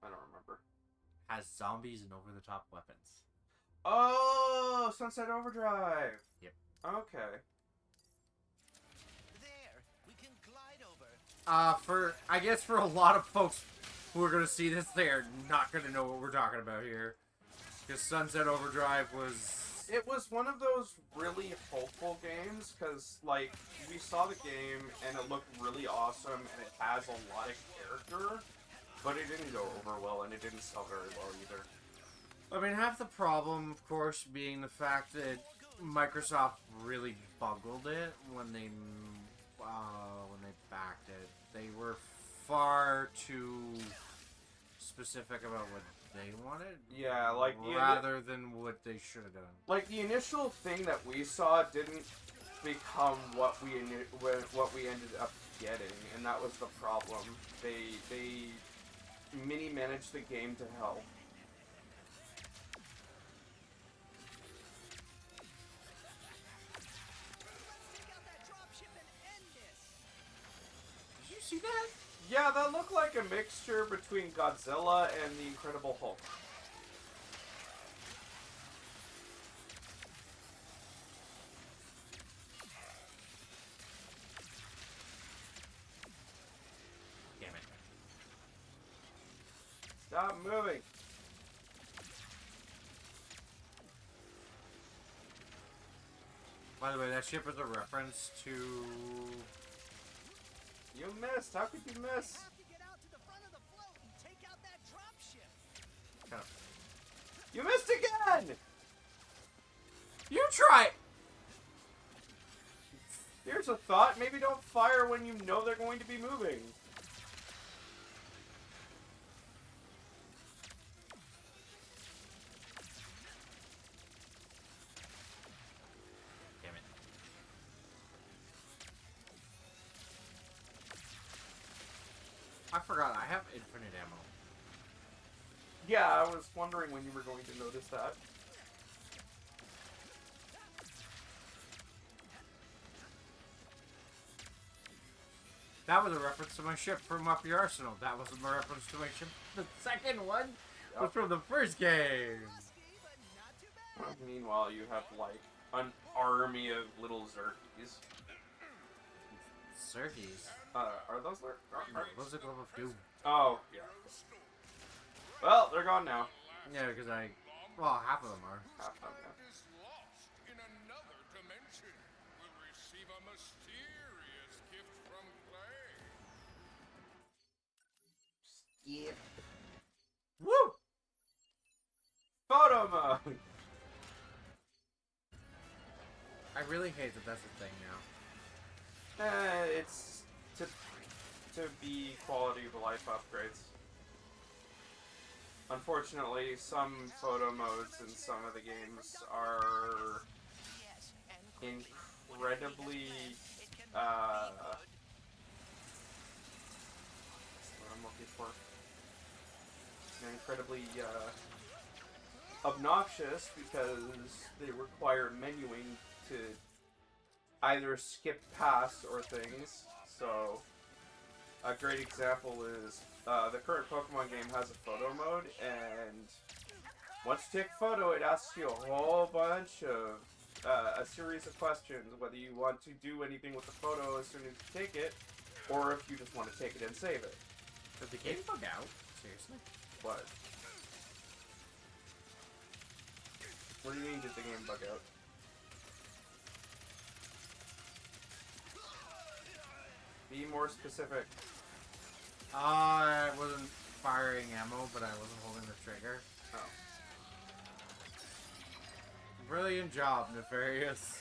I don't remember. has zombies and over-the-top weapons. Oh, Sunset Overdrive. Yep. Okay. There, we can glide over. I guess for a lot of folks who are gonna see this, they are not gonna know what we're talking about here, because Sunset Overdrive was It was one of those really hopeful games, because, like, we saw the game, and it looked really awesome, and it has a lot of character, but it didn't go over well, and it didn't sell very well either. I mean, half the problem, of course, being the fact that Microsoft really bungled it when they backed it. They were far too specific about what they wanted, Yeah, like rather than what they should have done. Like the initial thing that we saw didn't become what we ended up getting, and that was the problem. They mini managed the game to hell. Take out that dropship and end this. Did you see that? Yeah, that looked like a mixture between Godzilla and the Incredible Hulk. Damn it. Stop moving. By the way, that ship is a reference to... You missed. How could you miss? Have to get out to the front of the float and take out that dropship. Kind of... You missed again! You try it! Here's a thought. Maybe don't fire when you know they're going to be moving. Damn it. I forgot, I have infinite ammo. Yeah, I was wondering when you were going to notice that. That was a reference to my ship from Up Your Arsenal. That wasn't a reference to my ship. The second one was from the first game. Rusty, but not too bad. Meanwhile, you have like an army of little Zerkies. Surgeys. Are those Those are Glove of Doom. Oh, yeah. Well, they're gone now. Yeah, because well, half of them are. Half of them, yeah. Is lost in another dimension. Will receive a mysterious gift from Clank. Woo! Photo mode! I really hate that that's a thing now. It's to be quality of life upgrades. Unfortunately, some photo modes in some of the games are Yes, and incredibly, it can what I'm looking for. They're incredibly, obnoxious because they require menuing to either skip past or things. So, a great example is the current Pokemon game has a photo mode, and once you take a photo, it asks you a whole bunch of a series of questions, whether you want to do anything with the photo as soon as you take it, or if you just want to take it and save it. Did the game bug out? Seriously? What? What do you mean did the game bug out? Be more specific. I wasn't firing ammo, but I wasn't holding the trigger. Oh. Brilliant job, Nefarious.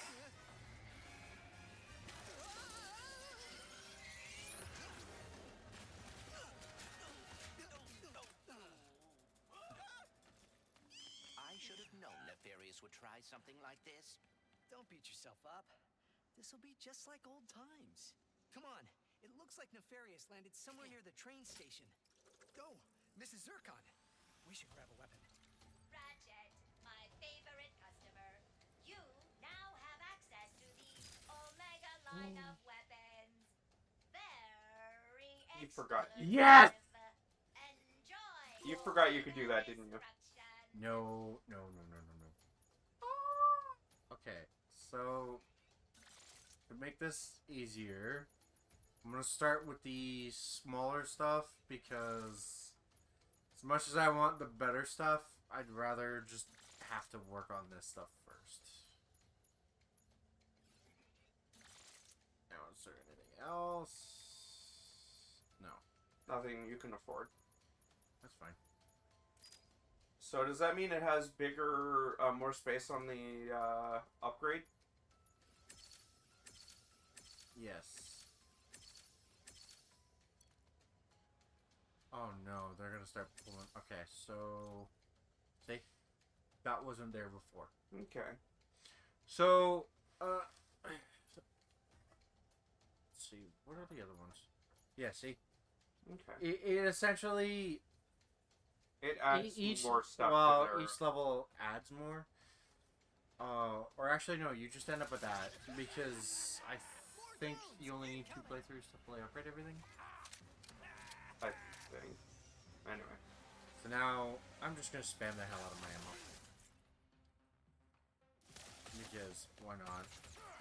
I should have known Nefarious would try something like this. Don't beat yourself up. This'll be just like old times. Come on, it looks like Nefarious landed somewhere near the train station. Go, Mrs. Zircon. We should grab a weapon. Ratchet, my favorite customer. You now have access to the Omega line of weapons. Very You forgot. Yes! Enjoy. You forgot you could do that, didn't you? instruction. No. Okay, so to make this easier, I'm gonna start with the smaller stuff because as much as I want the better stuff, I'd rather just have to work on this stuff first. else? No, Nothing you can afford. that's fine. So does that mean it has bigger, more space on the upgrade? Yes. Oh no, they're gonna start pulling. Okay, so see, that wasn't there before. Okay. So, let's see, what are the other ones? Yeah, see, Okay. it essentially It adds each more stuff well, to their... each level adds more. Or actually, no, you just end up with that because I think you only need 2 playthroughs to fully upgrade everything. I think. Anyway. So now I'm just gonna spam the hell out of my ammo because why not?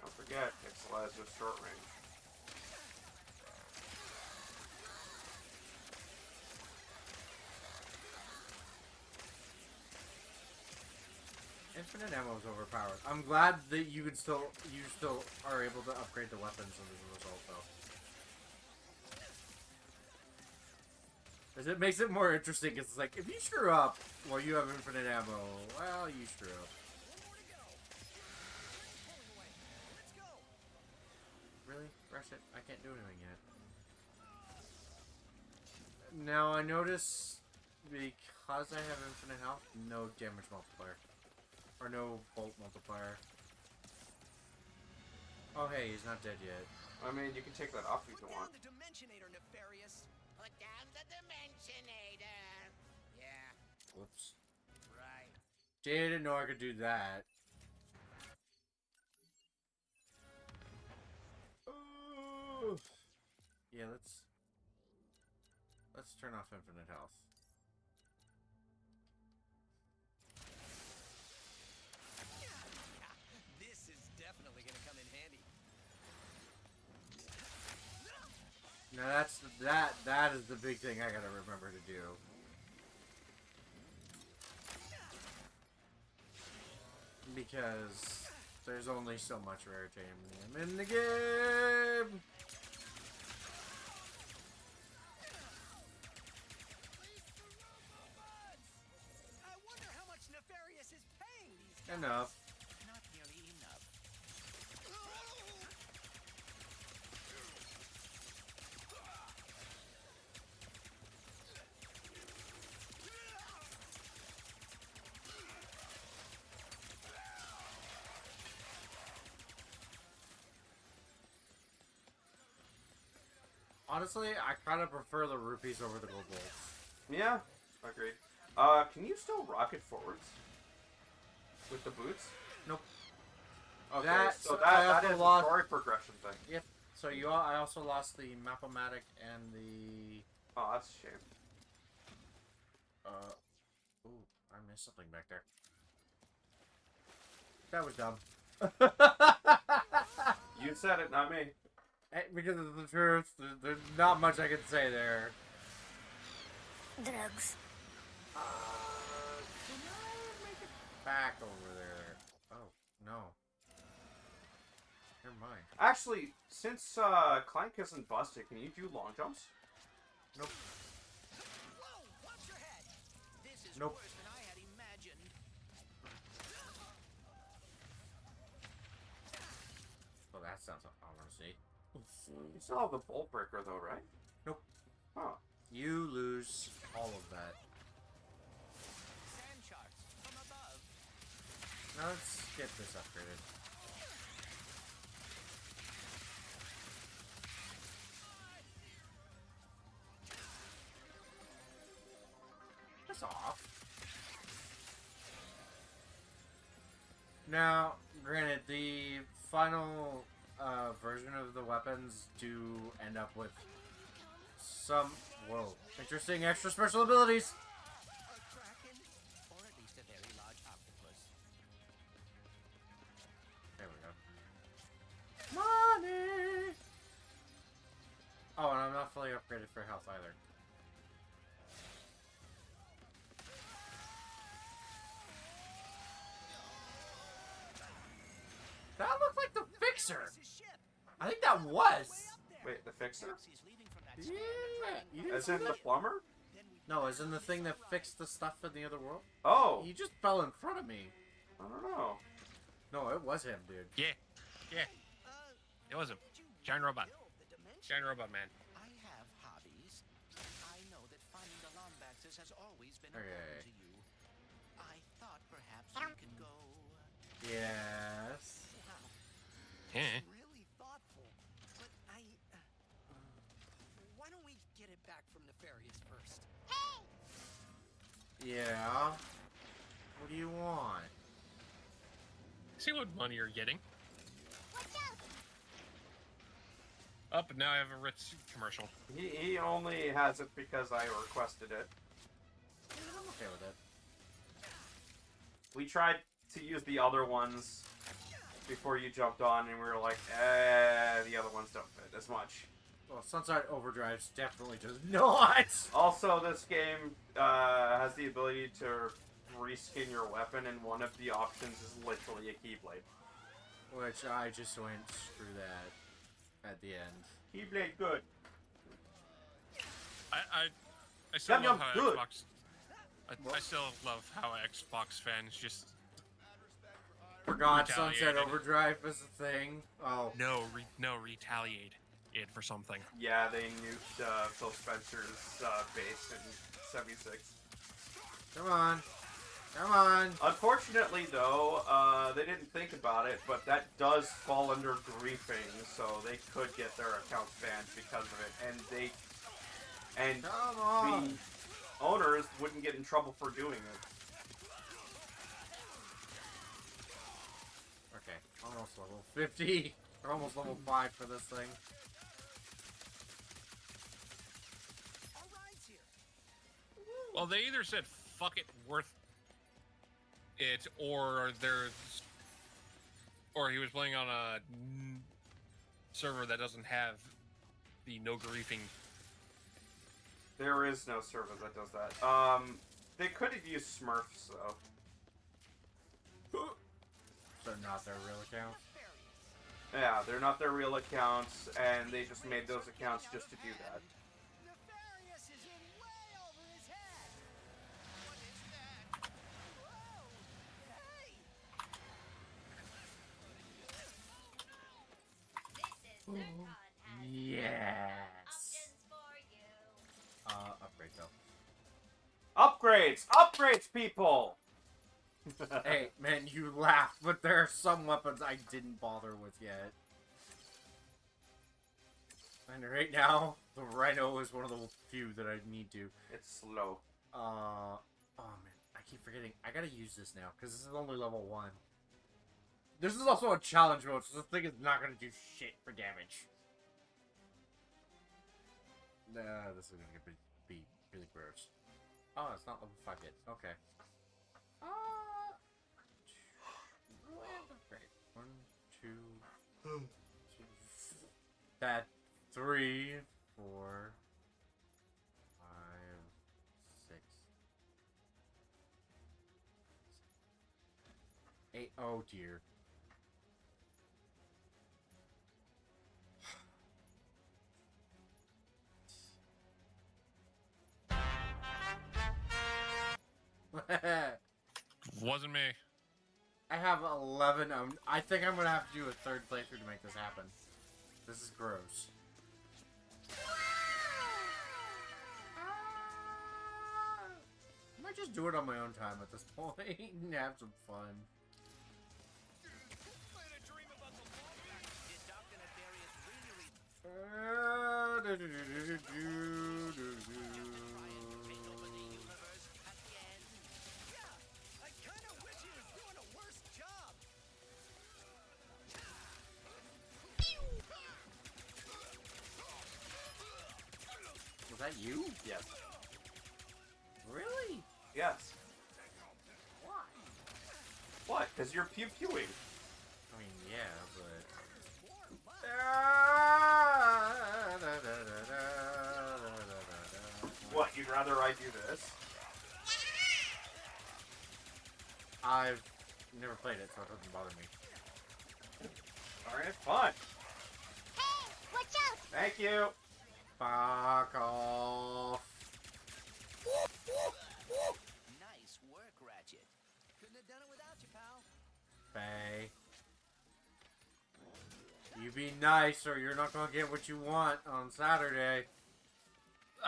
Don't forget, Pixel has a short range. Infinite ammo is overpowered. I'm glad that you still are able to upgrade the weapons as a result, though. Because it makes it more interesting. It's like, if you screw up while you have infinite ammo, well, you screw up. Really? Ratchet? I can't do anything yet. Now, I notice, because I have infinite health, no damage multiplier. Or no bolt multiplier. Oh, hey, he's not dead yet. I mean, you can take that off if you Put want. down the Dimensionator, Nefarious. Put down the Dimensionator. Yeah, Whoops. right. Didn't know I could do that. Ooh. Yeah, let's turn off infinite health. This is definitely gonna come in handy. Now that is the big thing I gotta remember to do. Because there's only so much rare time in the game. I wonder how much Nefarious is paying these guys. Enough. Not nearly enough. Honestly, I kind of prefer the rupees over the gold bolts. Yeah, agreed. Can you still rocket forwards? With the boots? Nope. Okay, That- so I that also is lost- a story progression thing. Yep. So I also lost the Map-O-Matic and the Oh, that's a shame. Ooh, I missed something back there. That was dumb. You said it, not me. Because of the truth, there's not much I can say there. Drugs. Can I make it back over there? Oh, no. Never mind. Actually, since Clank isn't busted, can you do long jumps? Nope. Whoa, watch your head. This is Nope. worse than I had imagined. Well, that sounds like I want to see. You still have the bolt breaker though, right? Nope. Oh. You lose all of that. Sand sharks from above. Now let's get this upgraded. That's off. Now, granted, the final version of the weapons do end up with some, whoa, interesting extra special abilities. A kraken, or at least a very large octopus. There we go. Money! Oh, and I'm not fully upgraded for health either. That looked like the Fixer! Nefarious' ship. I think that was! The fixer? Perhaps he's leaving from that Yeah, stand you and didn't As see in the that? plumber? then we No, as in the thing that fixed the stuff in the other world. Oh, He just fell in front of me. I don't know. No, it was him, dude. Yeah. It was him. Giant robot. Giant robot man. I have hobbies. I know that finding the Lombaxes has always been Okay. important to you. I thought perhaps we could go. Yes. Wow, Yeah. Really thoughtful. But why don't we get it back from Nefarious first? Yeah. What do you want? See what money you're getting. Watch out! Up, and now I have a Ritz commercial. He only has it because I requested it. I'm okay with it. We tried to use the other ones before you jumped on, and we were like, the other ones don't fit as much. Well, Sunset Overdrive definitely does not. Also, this game has the ability to reskin your weapon, and one of the options is literally a Keyblade. Which I just went, screw that, at the end. Keyblade good. I still Yum, love yum, how good. Xbox. I still love how Xbox fans just Forgot Sunset Retaliated. Overdrive was a thing. Oh. retaliate it for something. Yeah, they nuked Phil Spencer's base in 76. Come on. Come on. Unfortunately, though, they didn't think about it, but that does fall under griefing, so they could get their accounts banned because of it, and Come on. the owners wouldn't get in trouble for doing it. Okay, almost level 50. We're almost level 5 for this thing. All rides here. Well, they either said fuck it, worth it, or he was playing on a server that doesn't have the no griefing. There is no server that does that. They could have used Smurfs, though. So not their real account. Yeah, they're not their real accounts, and they just made those accounts just to do that. Nefarious is in way over his head. What is that? Whoa! Hey! This is Zircon has Yes. options for you. Upgrade though. Upgrades! Upgrades, people! Hey, man, you laugh, but there are some weapons I didn't bother with yet. And right now, the Rhino is one of the few that I need to. It's slow. Oh man, I keep forgetting. I gotta use this now, because this is only level 1. This is also a challenge mode, so this thing is not gonna do shit for damage. Nah, this is gonna be really gross. Oh, it's not level 5 yet. Okay. Great. 1, 2, that 3, 4, 5, 6, 8. Oh dear. Wasn't me. I have 11. I think I'm gonna have to do a third playthrough to make this happen. This is gross. I might just do it on my own time at this point and have some fun. Did Dr. Nefarious really take over the universe again? Yeah, I kind of wish he was doing a worse job. Was that you? Yes. Really? Yes. Why? What? Because you're pew-pewing. I mean, yeah, but... What, you'd rather I do this? I've never played it, so it doesn't bother me. Alright, fine. Hey, watch out! Thank you. Fuck off. Nice work, Ratchet. Couldn't have done it without you, pal. Faye. You be nice or you're not gonna get what you want on Saturday.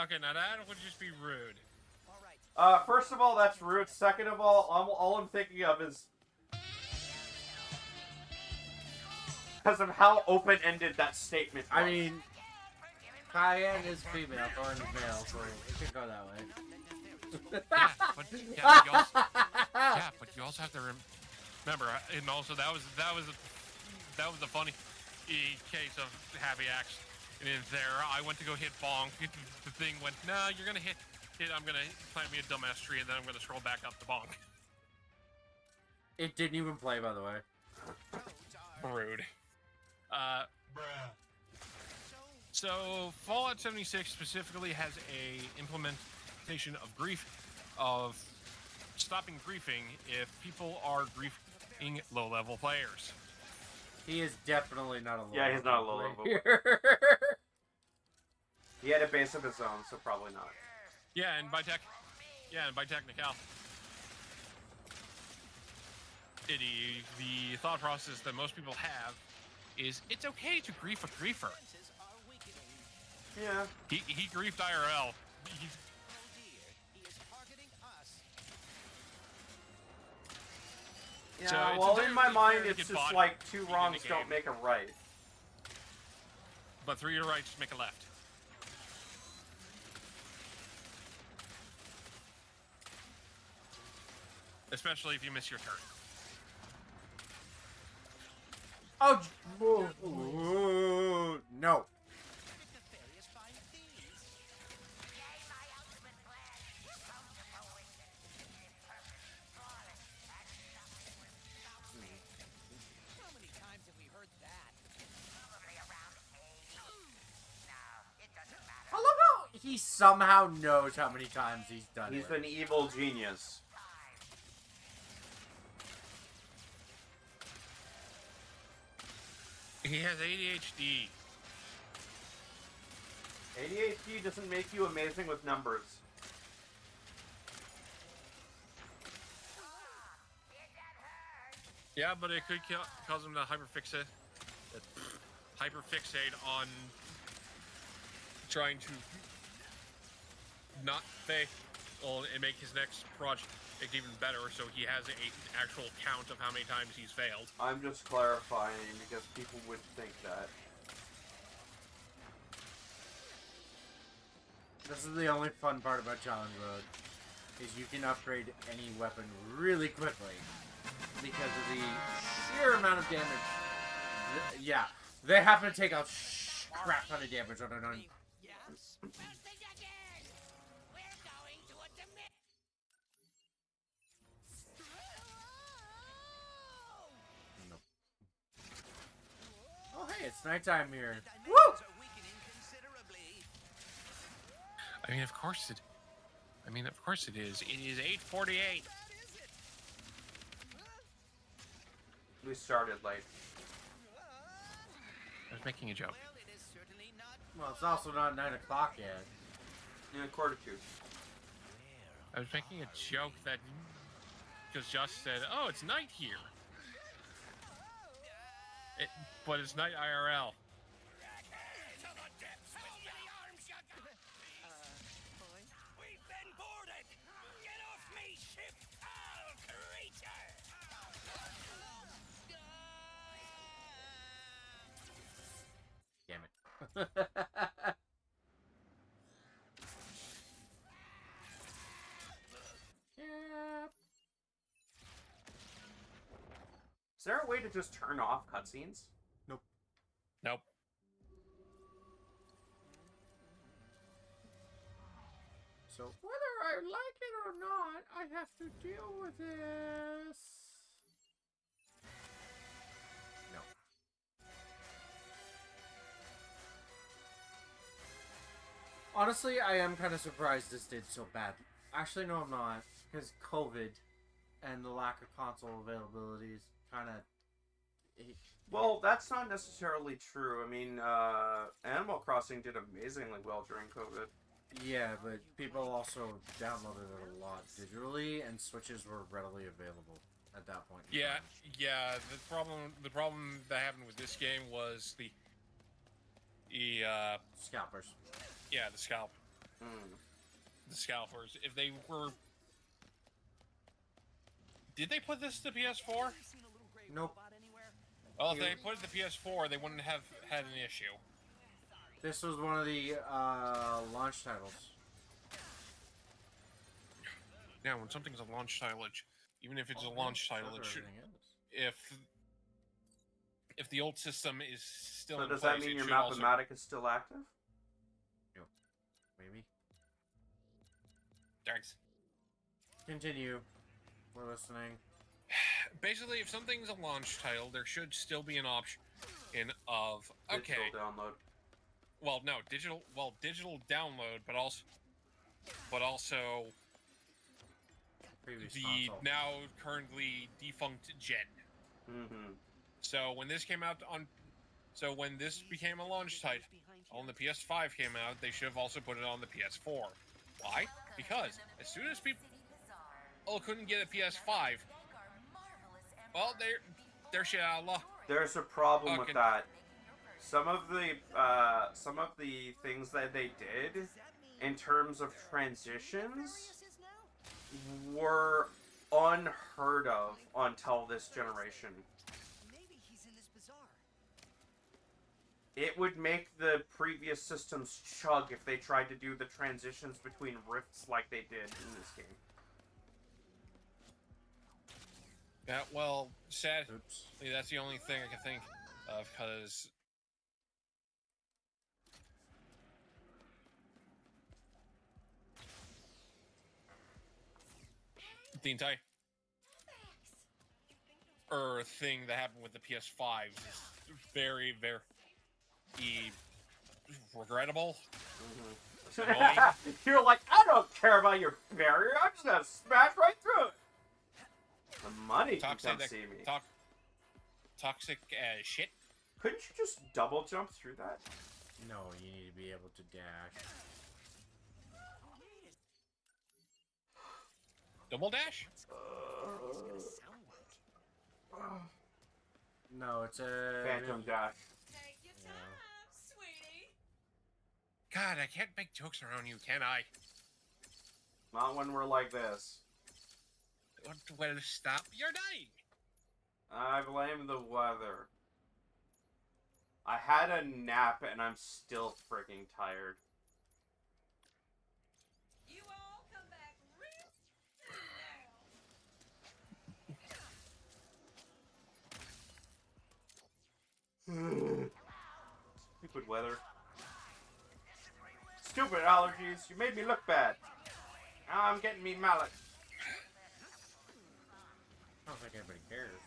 Okay, now that would just be rude. All right. First of all, that's rude. Second of all I'm thinking of is because of how open-ended that statement was. I mean, Cayenne is female, Thorn is male, so it could go that way. But you also have to remember, and also that was a funny case of Happy Axe. And in there, I went to go hit bonk. The thing went, nah, you're gonna hit. I'm gonna plant me a dumbass tree, and then I'm gonna scroll back up the bonk. It didn't even play, by the way. Rude. So Fallout 76 specifically has a implementation of grief, of stopping griefing if people are griefing low-level players. He is definitely not a low Yeah, he's not a low-level player. He had a base of his own, so probably not. Yeah, and by technical. The thought process that most people have is it's okay to grief a griefer. Defenses are weakening. Yeah. He griefed IRL. Oh dear, he is targeting us. Yeah, So it's well, in my entirely mind, fair to it's get just bought like two in the wrongs game. don't make a right. But 3 to right, just make a left. Especially if you miss your turn. Oh, no. Nefarious find thieves. My ultimate plan. Bountiful witness. Perfect. Flawless. And nothing will stop me. How many times have we heard that? Probably around 80. No, it doesn't matter. I love how he somehow knows how many times he's done He's it. an evil genius. He has ADHD. ADHD doesn't make you amazing with numbers. Yeah, but it could cause him to hyperfixate on trying to not fail and make his next project even better, so he has an actual count of how many times he's failed. I'm just clarifying because people would think that. This is the only fun part about Challenge Mode, is you can upgrade any weapon really quickly because of the sheer amount of damage. Yeah, they have to take a crap ton of damage on an Yeah? First thing again. We're going to a dimension. Oh, hey, it's nighttime here. The Woo! dimensions are weakening considerably. Of course it is. It is 8:48. We started late. I was making a joke. Well, it is certainly not. Well, it's also not 9 o'clock yet. In a quarter to. I was making a joke that because Josh said, "Oh, it's night here," but it's night IRL. We've been boarded! Get off me ship, foul creature! Damn it. Yep. Is there a way to just turn off cutscenes? Nope. So whether I like it or not, I have to deal with this. No. Honestly, I am kind of surprised this did so bad. Actually, no, I'm not. Because COVID and the lack of console availability is kind of Well, that's not necessarily true. I mean, Animal Crossing did amazingly well during COVID. Yeah, but people also downloaded it a lot digitally, and Switches were readily available at that point. In Yeah, time. yeah. The problem that happened with this game was the Scalpers. yeah, the Hmm. the scalpers. If they were, did they put this to PS4? Seen a little gray Nope. robot anywhere? Well, if they put it to PS4, they wouldn't have had an issue. This was one of the launch titles. Now, when something's a launch title, even if it's a launch title, it should, if the old system is still So in does place, that mean it your should also, Mathematic is still active? Maybe. thanks. Continue. We're listening. Basically, if something's a launch title, there should still be an option of okay. Digital download. Well, no, digital download, but also Previous the console. now currently defunct gen. Mm-hmm. So when this came out when this became a launch title on the PS5 came out, they should have also put it on the PS4. Why? Because as soon as people couldn't get a PS5, well, they're shit out of luck. There's a problem with Okay. that. Some of the things that they did in terms of transitions were unheard of until this generation. Maybe he's in this bazaar. It would make the previous systems chug if they tried to do the transitions between rifts like they did in this game. Yeah, well, sadly, Oops. that's the only thing I can think of, because the entire thing that happened with the PS5 is very, very regrettable. Annoying. You're like, I don't care about your barrier. I'm just gonna smash right through it. The money can come see me. Toxic as shit. Couldn't you just double jump through that? No, you need to be able to dash. Double dash? No, it's a Phantom dash. Take your Yeah. time, sweetie. God, I can't make jokes around you, can I? Not when we're like this. Well, stop. You're dying. I blame the weather. I had a nap and I'm still freaking tired. You all come back real soon now. Stupid weather. Stupid allergies. You made me look bad. Now I'm getting me mallet. I don't think anybody cares.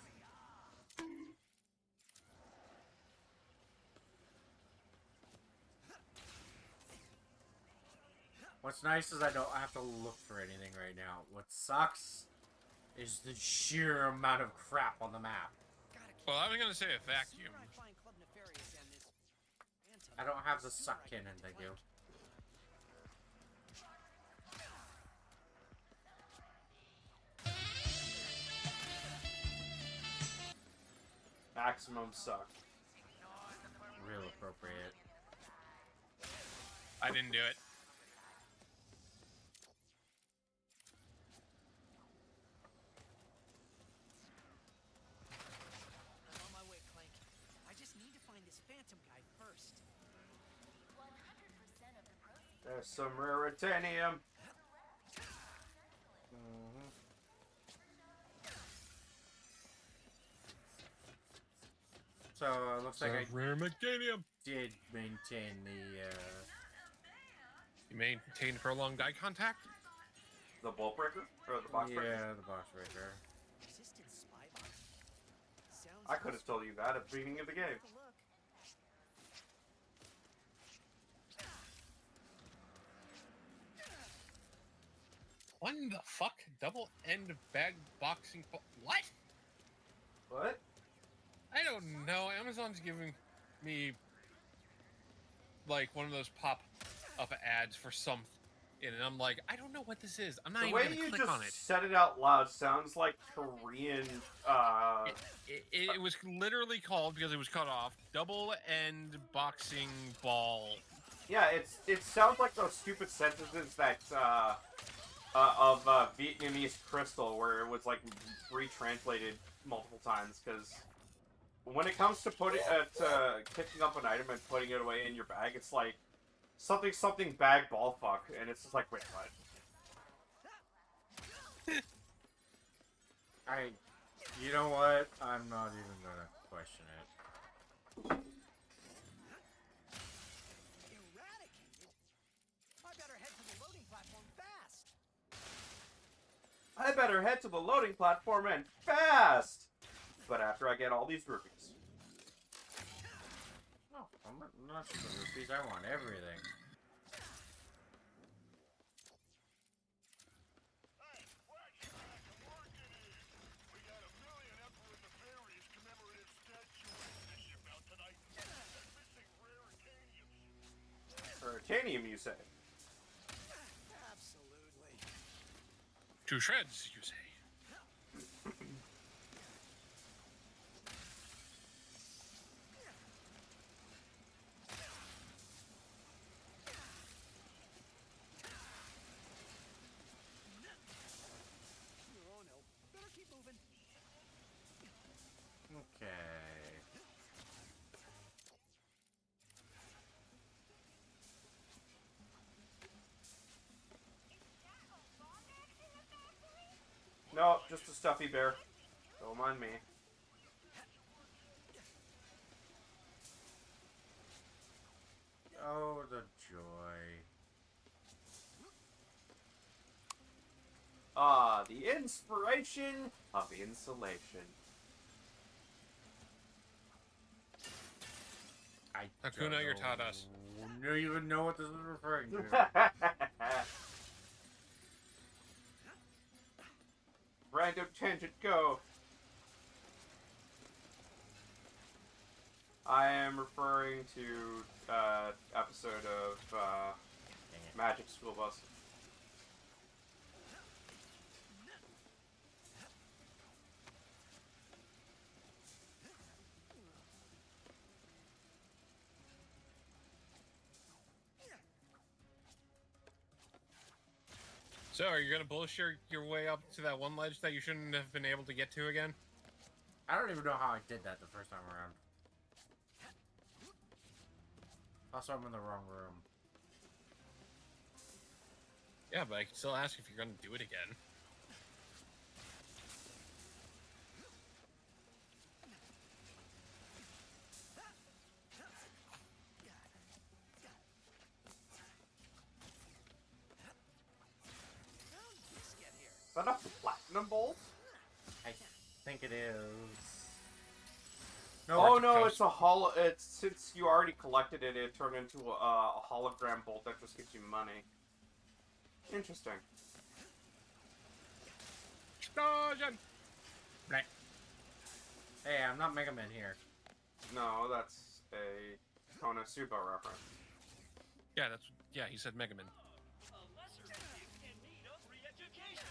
What's nice is I don't have to look for anything right now. What sucks is the sheer amount of crap on the map. Well, I was gonna say a vacuum. I don't have the suck cannon, thank you. Maximum suck. Real appropriate. I didn't do it. I'm on my way, Clank. I just need to find this Phantom guy first. 100% of the proceeds. There's some raritanium. So it looks like I Rare Meganium. did maintain the. You maintain prolonged eye contact? The bolt breaker? Or the box breaker? Yeah, the box breaker. Resistant spy bot. Sounds I could have told you that at the beginning of the game. Take a look. What in the fuck? Double end bag boxing. What? What? I don't know. Amazon's giving me like one of those pop-up ads for something, and I'm like, I don't know what this is. I'm not The even way gonna you click just on it. said it out loud sounds like Korean. It was literally called, because it was cut off, double end boxing ball. Yeah, it sounds like those stupid sentences that of Vietnamese Crystal, where it was like retranslated multiple times. Because when it comes to picking up an item and putting it away in your bag, it's like something bag ball fuck, and it's just like, wait, what? You know what? I'm not even gonna question it. Eradicated? I better head to the loading platform fast. I better head to the loading platform and fast! But after I get all these rupees. No, I'm not just the rupees. I want everything. Hey, Ratchet, I'm working here. We got a million Emperor Nefarious commemorative statues to ship out tonight. And missing rare titaniums. Titanium, you say? Absolutely. To shreds, you say. Oh no. Better keep moving. Okay. No, just a stuffy bear. Don't mind me. Oh, the joy. Ah, the inspiration of insulation. I Hakuna, don't you're taught us. don't even know what this is referring to. Random tangent, go. I am referring to episode of Magic School Bus. So, are you gonna bullshit your way up to that one ledge that you shouldn't have been able to get to again? I don't even know how I did that the first time around. Also, I'm in the wrong room. Yeah, but I can still ask if you're gonna do it again. How did this get here? Is that a platinum bolt? I think it is. Oh it's a no, ghost. it's a holo. It's since you already collected it, it turned into a hologram bolt that just gives you money. Interesting. Explosion! Right. Hey, I'm not Mega Man here. No, that's a Konosuba reference. Yeah, he said Mega Man. A lesser thief in need of re-education.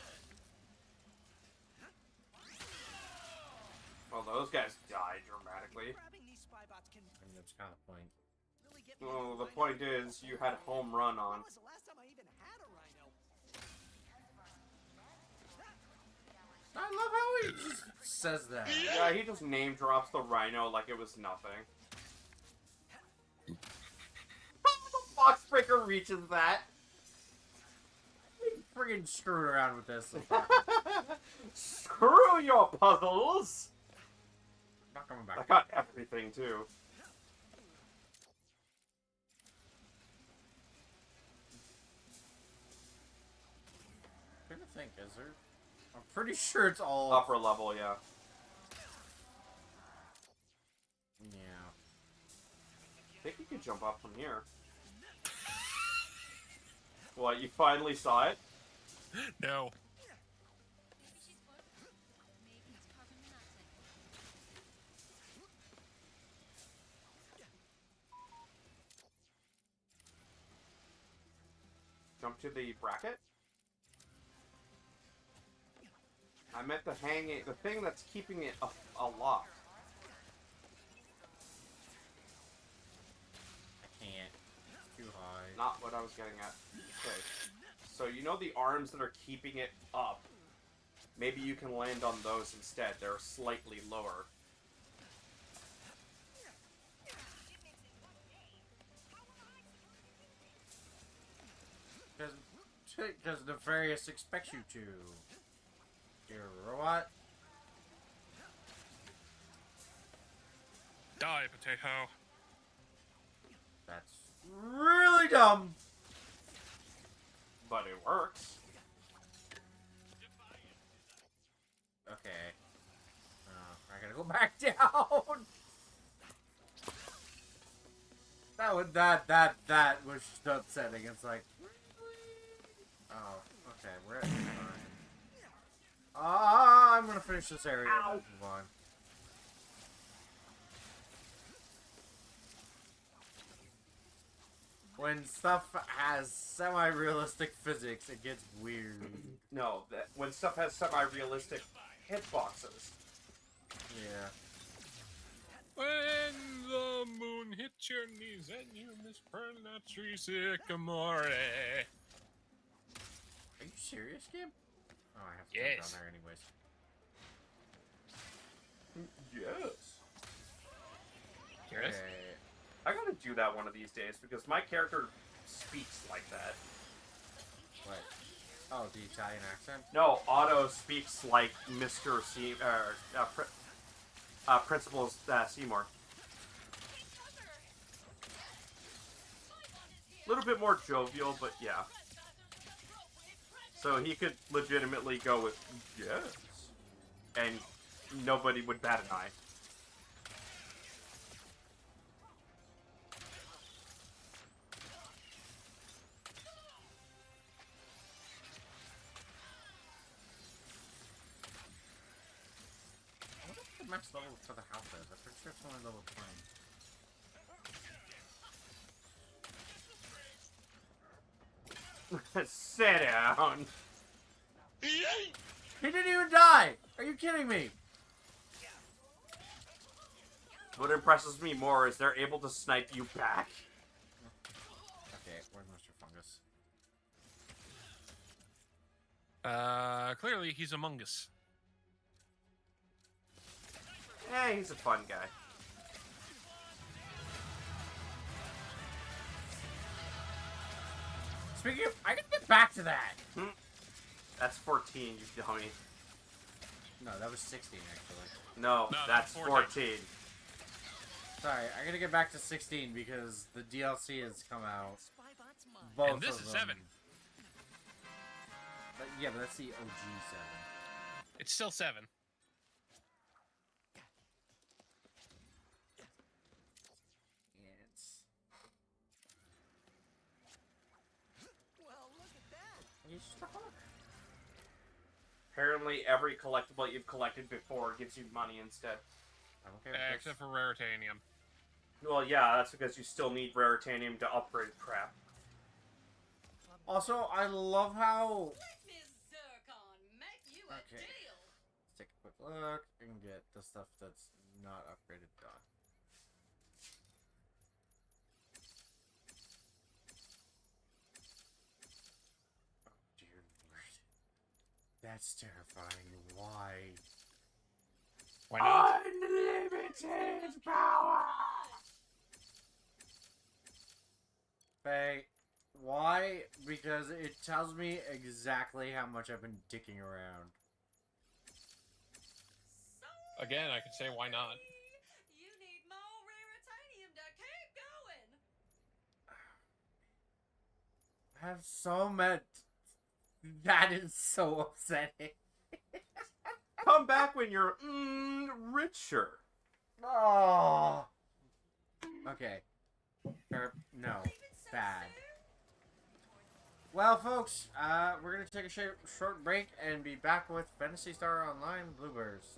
Well, those guys die dramatically. Grabbing these spy bots can I mean, that's kind of the point. really get me. Well, into the rhino. point is, you had home run on. When was the last time I even had a rhino? I love how he just says that. Yeah, he just name drops the rhino like it was nothing. The Foxbreaker reaches that. Friggin' screwed around with this. Screw your puzzles! Not coming I back. got everything too. I'm trying to think, is there? I'm pretty sure it's all Upper level, yeah. Yeah. I think you could jump up from here. What, you finally saw it? No. Maybe she's bored. Maybe it's carbon monoxide. Jump to the bracket? I meant the thing that's keeping it aloft. I can't. It's too high. Not what I was getting at. Okay. So you know the arms that are keeping it up? Maybe you can land on those instead. They're slightly lower. Because Nefarious expects you to. You're a robot. Die, potato. That's really dumb. But it works. Okay. I gotta go back down. That was just upsetting. It's like, oh, okay, we're at fine. I'm gonna finish this area and move on. When stuff has semi-realistic physics, it gets weird. No, when stuff has semi-realistic hitboxes. Yeah. When the moon hits your knees and you mispronounce your sycamore. Are you serious, Kim? Oh, I have to jump Yes. down there anyways. Yes. Yes. Okay. I gotta do that one of these days because my character speaks like that. What? Oh, the Italian accent? No, Otto speaks like Mr. Principal Seymour. A little bit more jovial, but yeah. So he could legitimately go with yes, and nobody would bat an eye. The max level for the house is. I'm pretty sure it's only level 20. Sit down. He didn't even die! Are you kidding me? What impresses me more is they're able to snipe you back. Okay, where's Mr. Fungus? Clearly he's among us. Eh, he's a fun guy. Speaking of, I can get back to that! That's 14, you dummy. No, that was 16 actually. No, No, that's that's 14. Sorry, I gotta get back to 16 because the DLC has come out. Both And this of is them. 7. But, yeah, but that's the OG 7. It's still 7. It's... Well, look at that. He's just a hawk. Apparently, every collectible you've collected before gives you money instead. I don't care. if Except for Raritanium. Well, yeah, that's because you still need Raritanium to upgrade crap. Also, I love how... Miss Zircon, make you a Okay. deal. Let's take a quick look and get the stuff that's not upgraded done. Oh, dear Lord. That's terrifying. Why? Why not? Unlimited power! Faye, why? Because it tells me exactly how much I've been dicking around. Again, I could say why not. You need more Raritanium to keep going. I have so much. That is so upsetting. Come back when you're, richer. Oh. Okay. No. Bad. Well, folks, we're gonna take a short break and be back with Phantasy Star Online Blue Burst.